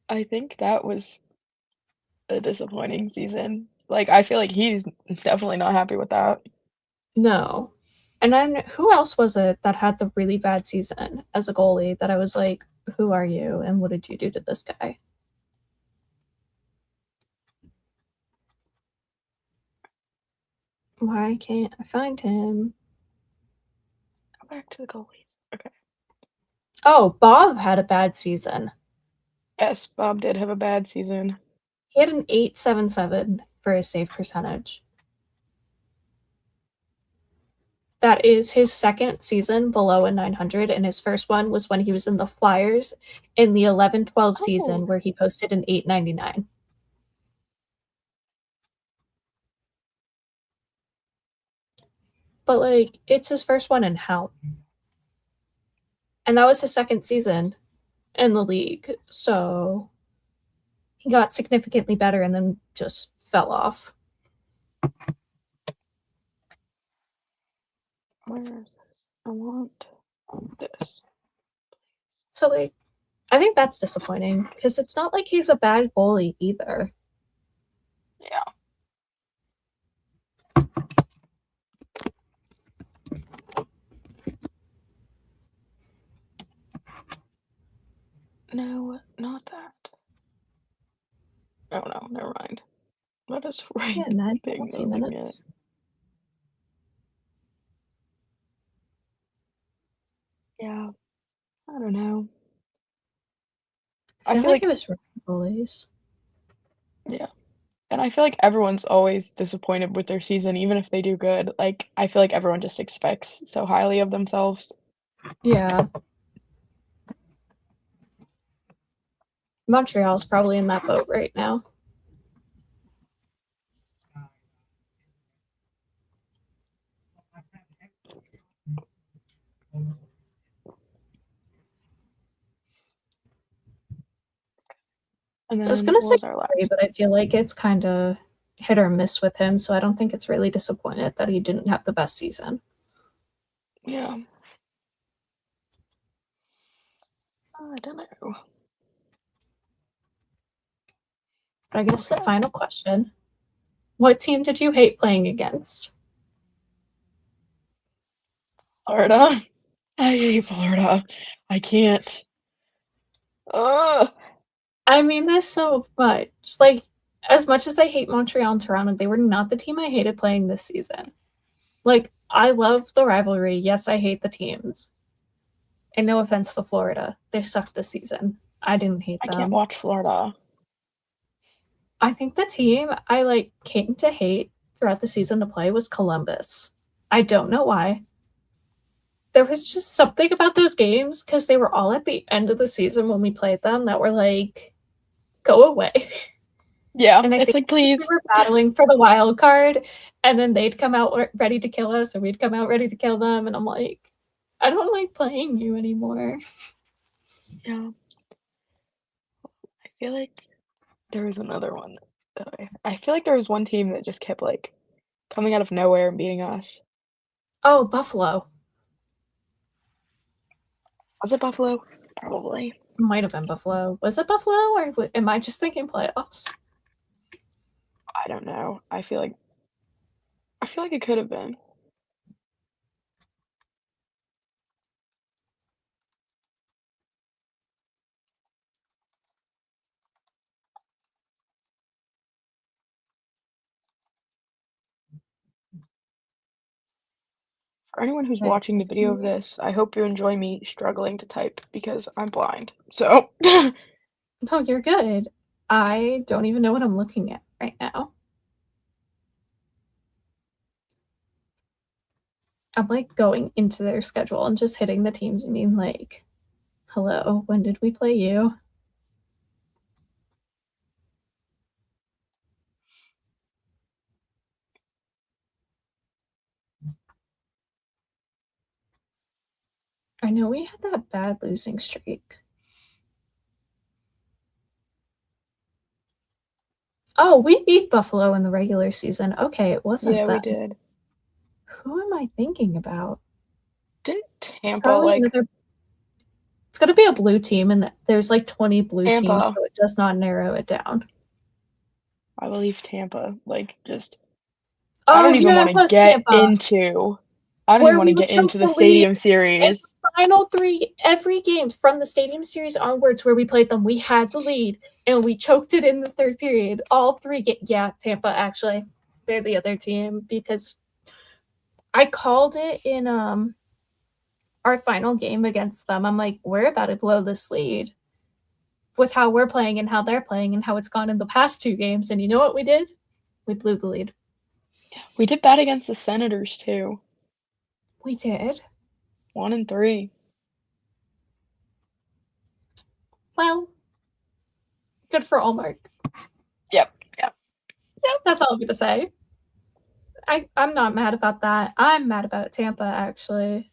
I think that was a disappointing season. Like, I feel like he's definitely not happy with that. No. And then who else was it that had the really bad season as a goalie that I was like, who are you and what did you do to this guy? Why can't I find him? Go back to the goalies. Okay. Oh, Bob had a bad season. Yes, Bob did have a bad season. He had an 877 for his save percentage. That is his second season below a 900, and his first one was when he was in the Flyers in the 11-12 season where he posted an 899. But, like, it's his first one in hell. And that was his second season in the league, so he got significantly better and then just fell off. Where is this? I want this. So, like, I think that's disappointing because it's not like he's a bad goalie either. Yeah. No, not that. Oh no, never mind. Let us rank Yeah, 9 thing penalty moving it. minutes. Yeah. I don't know. I feel like it was for goalies. Yeah. And I feel like everyone's always disappointed with their season, even if they do good. Like, I feel like everyone just expects so highly of themselves. Yeah. Montreal's probably in that boat right now. And I was then gonna what say was our last? but I feel like it's kind of hit or miss with him, so I don't think it's really disappointed that he didn't have the best season. Yeah. I don't know. But I guess the final question, what team did you hate playing against? Florida. I hate Florida. I can't. Ugh. I mean this so much. Like, as much as I hate Montreal and Toronto, they were not the team I hated playing this season. Like, I love the rivalry. Yes, I hate the teams. And no offense to Florida. They sucked this season. I didn't hate I them. can't watch Florida. I think the team I came to hate throughout the season to play was Columbus. I don't know why. There was just something about those games because they were all at the end of the season when we played them that were like, go away. Yeah, And I it's think like, please. we were battling for the wild card, and then they'd come out ready to kill us, or we'd come out ready to kill them. And I'm like, I don't like playing you anymore. Yeah. I feel like there was another one that I feel like there was one team that just kept like coming out of nowhere and beating us. Oh, Buffalo. Was it Buffalo? Probably. Might have been Buffalo. Was it Buffalo, or am I just thinking playoffs? I don't know. I feel like it could have been. For anyone who's Right. watching the video of this, I hope you enjoy me struggling to type because I'm blind. So No, you're good. I don't even know what I'm looking at right now. I'm like going into their schedule and just hitting the teams and being like, hello, when did we play you? I know we had that bad losing streak. Oh, we beat Buffalo in the regular season. Okay, it wasn't yeah, we them. did. Who am I thinking about? Didn't It's Tampa probably like another. It's going to be a blue team, and there's like 20 blue teams, Tampa. so it does not narrow it down. I believe Tampa. Like, just Oh, I don't even yeah, want it to was get Tampa. into. I don't Where even want we to would get into choke the the Stadium lead. Series. Final three, every game from the Stadium Series onwards where we played them, we had the lead, and we choked it in the third period. All three games. Yeah, Tampa, actually. They're the other team, because I called it in our final game against them. I'm like, we're about to blow this lead with how we're playing and how they're playing and how it's gone in the past 2 games. And you know what we did? We blew the lead. We did bad against the Senators too. We did. 1-3. Well, good for Allmark. Yep. That's all I'm going to say. I'm not mad about that. I'm mad about Tampa, actually.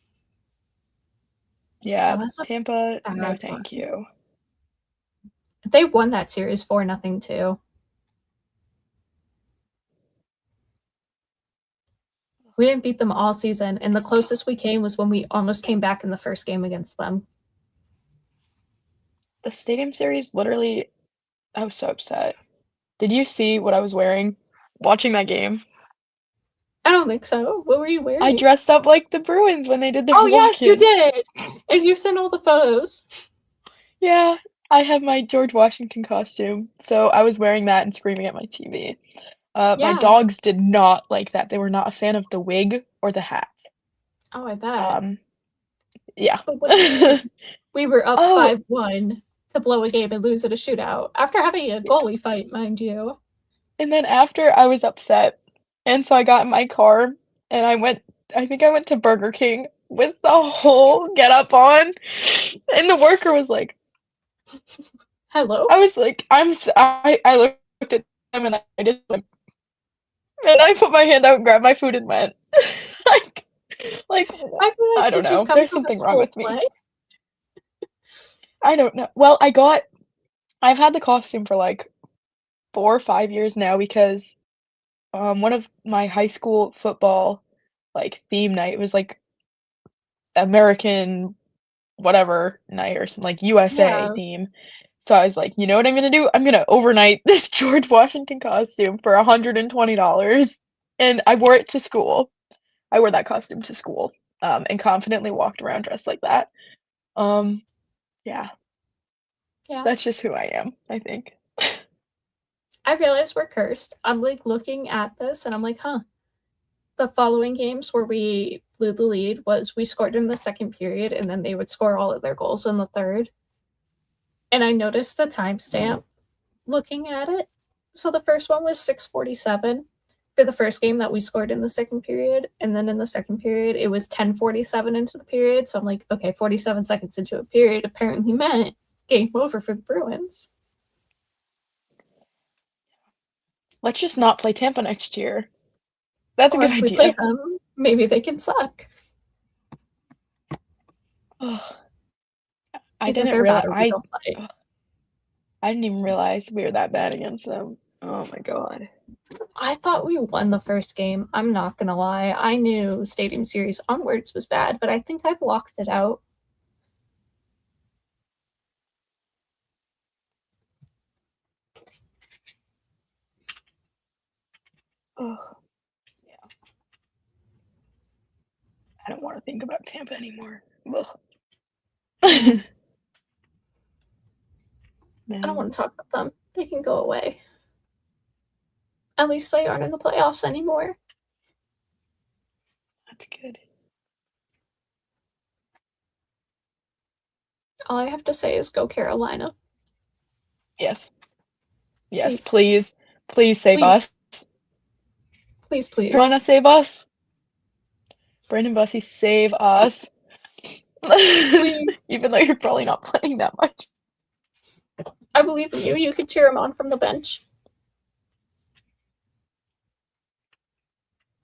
Yeah, That was a Tampa, bad no one. thank you. They won that series 4-0 too. We didn't beat them all season, and the closest we came was when we almost came back in the first game against them. The Stadium Series, literally, I was so upset. Did you see what I was wearing watching that game? I don't think so. What were you wearing? I dressed up like the Bruins when they did their Oh, yes, you walk-ins. did. And you sent all the photos. Yeah, I had my George Washington costume, so I was wearing that and screaming at my TV. My Yeah. dogs did not like that. They were not a fan of the wig or the hat. Oh, I bet. Yeah. But what did we do? We were up Oh. 5-1 to blow a game and lose at a shootout after having a goalie fight, mind you. And then after, I was upset, and so I got in my car, and I think I went to Burger King with the whole getup on, and the worker was like, Hello? I was like, I looked at them, and I just like, and I put my hand out and grabbed my food and went. like I feel like, I don't did you know. come There's from a something wrong school with me. play? I don't know. Well, I've had the costume for like 4 or 5 years now because one of my high school football like theme night was like American whatever night or some like USA Yeah. theme. So I was like, you know what I'm gonna do? I'm gonna overnight this George Washington costume for $120, and I wore it to school. I wore that costume to school, and confidently walked around dressed like that. Yeah, Yeah. that's just who I am, I think. I realize we're cursed. I'm like looking at this and I'm like, huh. The following games where we blew the lead was we scored in the second period and then they would score all of their goals in the third. And I noticed the timestamp looking at it. So the first one was 6:47 for the first game that we scored in the second period. And then in the second period, it was 10:47 into the period. So I'm like, okay, 47 seconds into a period apparently meant game over for the Bruins. Let's just not play Tampa next year. That's a Or good if we play idea. them, maybe they can suck. Ugh. Either they're bad or we don't play. I didn't even realize we were that bad against them. Oh my god. I thought we won the first game. I'm not gonna lie. I knew Stadium Series onwards was bad, but I think I blocked it out. Ugh. Yeah. I don't want to think about Tampa anymore. Ugh. I don't Man, want to talk about them. They can go away. At least they aren't in the playoffs anymore. that's good. All I have to say is go Carolina. Yes. Yes, Please. please. Please save Please. us. Please, please. Carolina, save us. Brandon Bussey, save us. Even though you're probably not playing that much. I believe in you. You can cheer him on from the bench.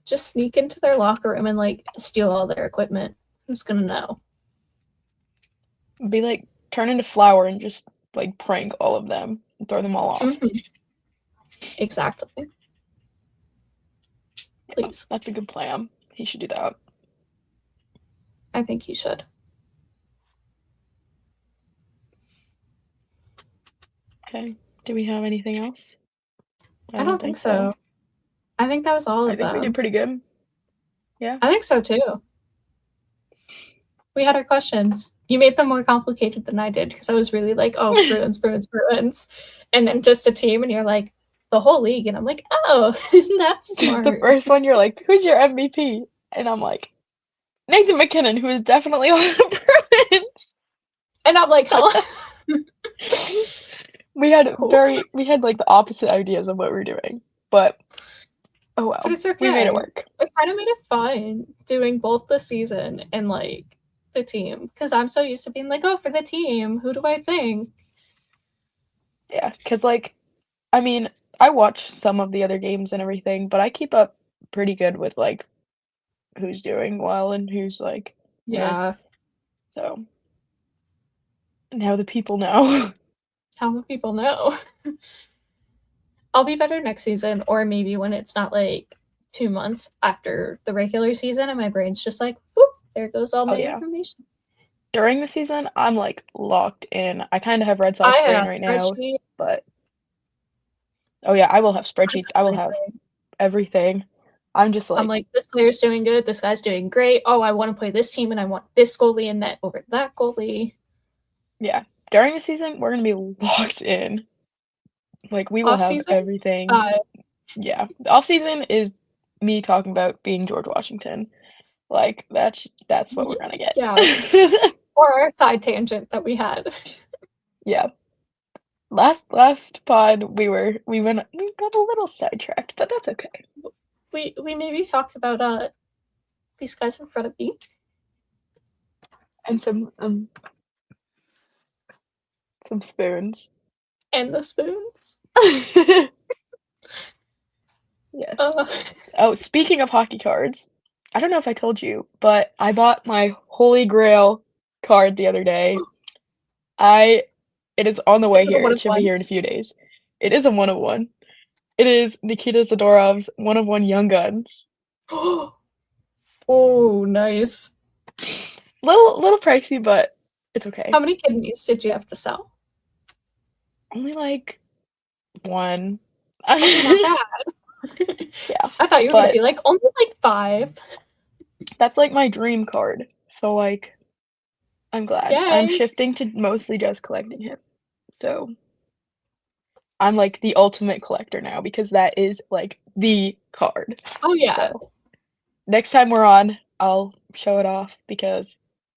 Just sneak into their locker room and like steal all their equipment. Who's gonna know? Be like, turn into flour and just like prank all of them and throw them all off. Mm-hmm. Exactly. Please. That's a good plan. He should do that. I think he should. Okay. Do we have anything else? I don't think so. I think that was all I of think we them. did pretty good. Yeah. I think so too. We had our questions. You made them more complicated than I did because I was really like, oh, Bruins, Bruins, Bruins. And then just a team, and you're like, the whole league. And I'm like, oh, that's smart. The first one, you're like, who's your MVP? And I'm like, Nathan McKinnon, who is definitely on the Bruins. And I'm like, huh? We had Cool. we had like the opposite ideas of what we were doing, but oh well. But it's okay. We made it work. It kind of made it fun doing both the season and like the team because I'm so used to being like, oh, for the team, who do I think? Yeah, because like, I mean, I watch some of the other games and everything, but I keep up pretty good with like who's doing well and who's like, Yeah. So now the people know. How will people know? I'll be better next season, or maybe when it's not like 2 months after the regular season and my brain's just like, whoop, there goes all my information. During the season, I'm like locked in. I kind of have Red Sox brain right now, but oh yeah, I will have spreadsheets. I will have everything. I'm just like, I'm like, this player's doing good. This guy's doing great. Oh, I want to play this team and I want this goalie in net over that goalie. Yeah. During the season, we're going to be locked in. Like, we will have everything. Yeah. The off season is me talking about being George Washington. Like, that's what we're going to get. Yeah. Or our side tangent that we had. Yeah. Last pod, we got a little sidetracked, but that's okay. We maybe talked about these guys in front of me. And some spoons. And the spoons. Yes. Oh, speaking of hockey cards, I don't know if I told you, but I bought my Holy Grail card the other day. It is on the way here. It should be here in a few days. It is a 1-of-1. It is Nikita Zadorov's 1-of-1 Young Guns. Oh, nice. Little pricey, but it's okay. How many kidneys did you have to sell? Only like 1. Oh, not bad. Yeah. I thought you were gonna be like only like 5. That's like my dream card. So like, I'm glad. Yay. I'm shifting to mostly just collecting him. So I'm like the ultimate collector now because that is like the card. Oh yeah. So, next time we're on, I'll show it off because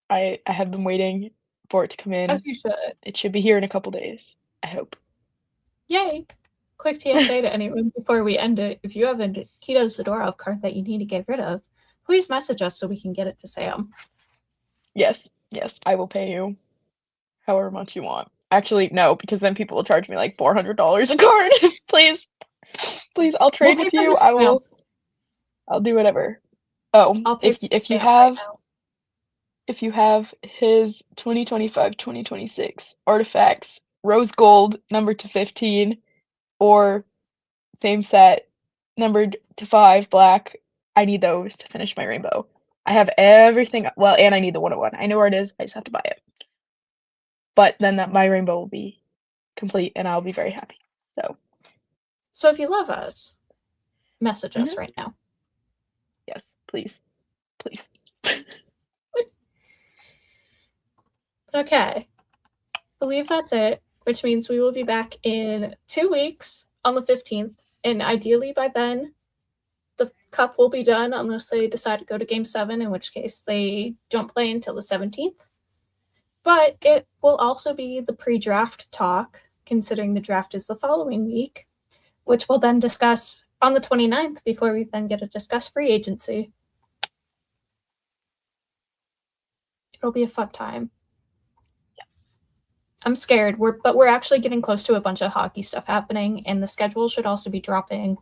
I have been waiting for it to come in. As you should. It should be here in a couple days, I hope. Yay. Quick PSA to anyone before we end it. If you have a Nikita Zadorov card that you need to get rid of, please message us so we can get it to Sam. Yes, I will pay you however much you want. Actually, no, because then people will charge me like $400 a card. Please, I'll trade with you. I'll do whatever. Oh, if you have his 2025-2026 artifacts, rose gold numbered to 15, or same set numbered to 5 black, I need those to finish my rainbow. I have everything. Well, and I need the 1-of-1. I know where it is. I just have to buy it. But then my rainbow will be complete, and I'll be very happy. So if you love us, message us right now. Yes, please. Okay. I believe that's it, which means we will be back in 2 weeks on the 15th. And ideally by then, the cup will be done unless they decide to go to Game 7, in which case they don't play until the 17th. But it will also be the pre-draft talk, considering the draft is the following week, which we'll then discuss on the 29th before we then get to discuss free agency. It'll be a fun time. Yes. I'm scared, but we're actually getting close to a bunch of hockey stuff happening, and the schedule should also be dropping,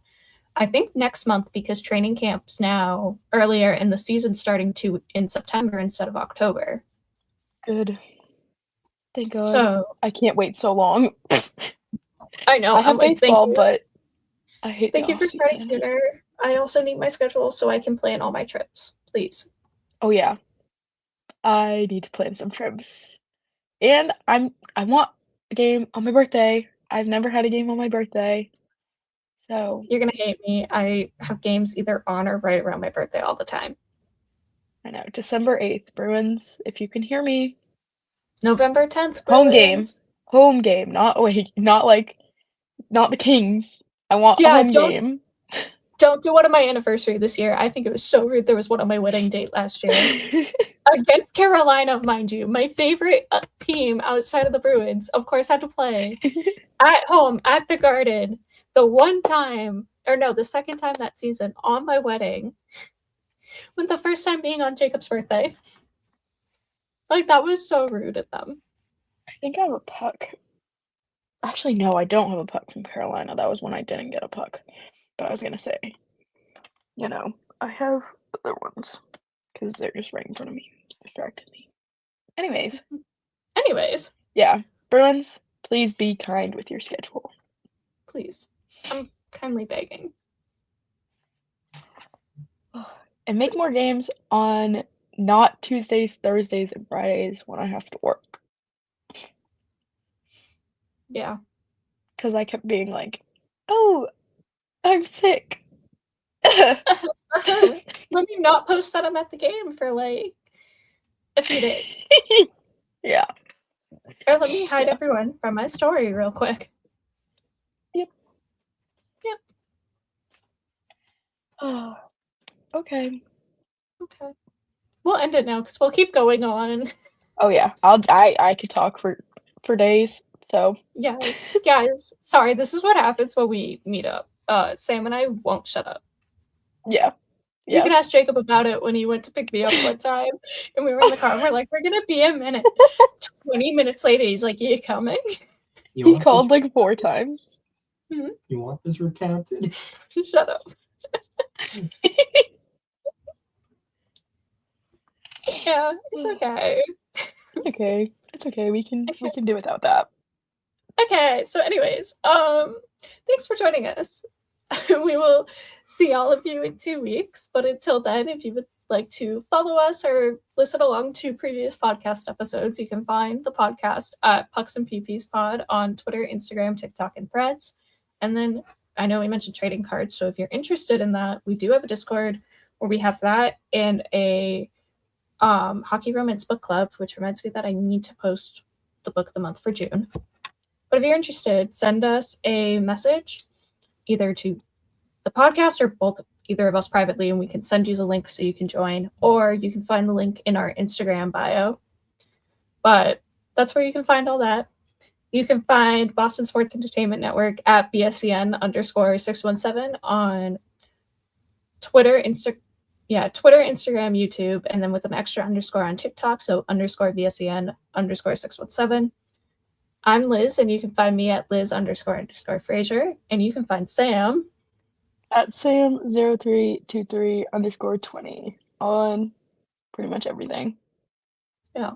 I think, next month because training camp's now earlier and the season's starting in September instead of October. Good. Thank God. So I can't wait so long. I know. I have baseball, but I hate. Thank you for starting sooner. I also need my schedule so I can plan all my trips, please. Oh yeah, I need to plan some trips, and I want a game on my birthday. I've never had a game on my birthday. So You're gonna hate me. I have games either on or right around my birthday all the time. I know. December 8th, Bruins, if you can hear me. November 10th, Home game. Bruins. Home game, not the Kings. I want a Yeah, home game. don't do one on my anniversary this year. I think it was so rude. There was one on my wedding date last year. Against Carolina, mind you. My favorite team outside of the Bruins, of course, had to play at home at the Garden. The second time that season on my wedding. With the first time being on Jacob's birthday. Like, that was so rude of them. I think I have a puck. Actually, no, I don't have a puck from Carolina. That was when I didn't get a puck. But I was gonna say, I have other ones because they're just right in front of me, distracted me. Anyways, yeah, Bruins, please be kind with your schedule. Please, I'm kindly begging. And make more games on not Tuesdays, Thursdays, and Fridays when I have to work. Yeah. Because I kept being like, oh, I'm sick. Let me not post that I'm at the game for like a few days. Yeah. Or let me hide everyone from my story real quick. Yep. Okay. We'll end it now because we'll keep going on. Oh yeah, I could talk for days. So Yeah, guys. Sorry, this is what happens when we meet up. Sam and I won't shut up. Yeah. You can ask Jacob about it when he went to pick me up one time, and we were in the car. We're like, we're gonna be a minute. 20 minutes later, he's like, "You coming?" He called like 4 times. You want this recounted? Shut up. Yeah, it's okay. It's okay. We can do without that. Okay, so anyways, thanks for joining us. We will see all of you in 2 weeks, but until then, if you would like to follow us or listen along to previous podcast episodes, you can find the podcast at Pucks and PPs Pod on Twitter, Instagram, TikTok, and Threads. And then I know we mentioned trading cards, so if you're interested in that, we do have a Discord where we have that and a Hockey Romance Book Club, which reminds me that I need to post the book of the month for June. But if you're interested, send us a message either to the podcast or either of us privately, and we can send you the link so you can join, or you can find the link in our Instagram bio. But that's where you can find all that. You can find Boston Sports Entertainment Network at BSEN _617 on Twitter, Instagram, YouTube, and then with an extra underscore on TikTok, so _BSEN _617. I'm Liz, and you can find me at Liz __ Fraser, and you can find Sam at Sam0323 _20 on pretty much everything. Yeah.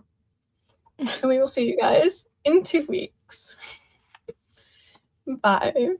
And we will see you guys in 2 weeks. Bye.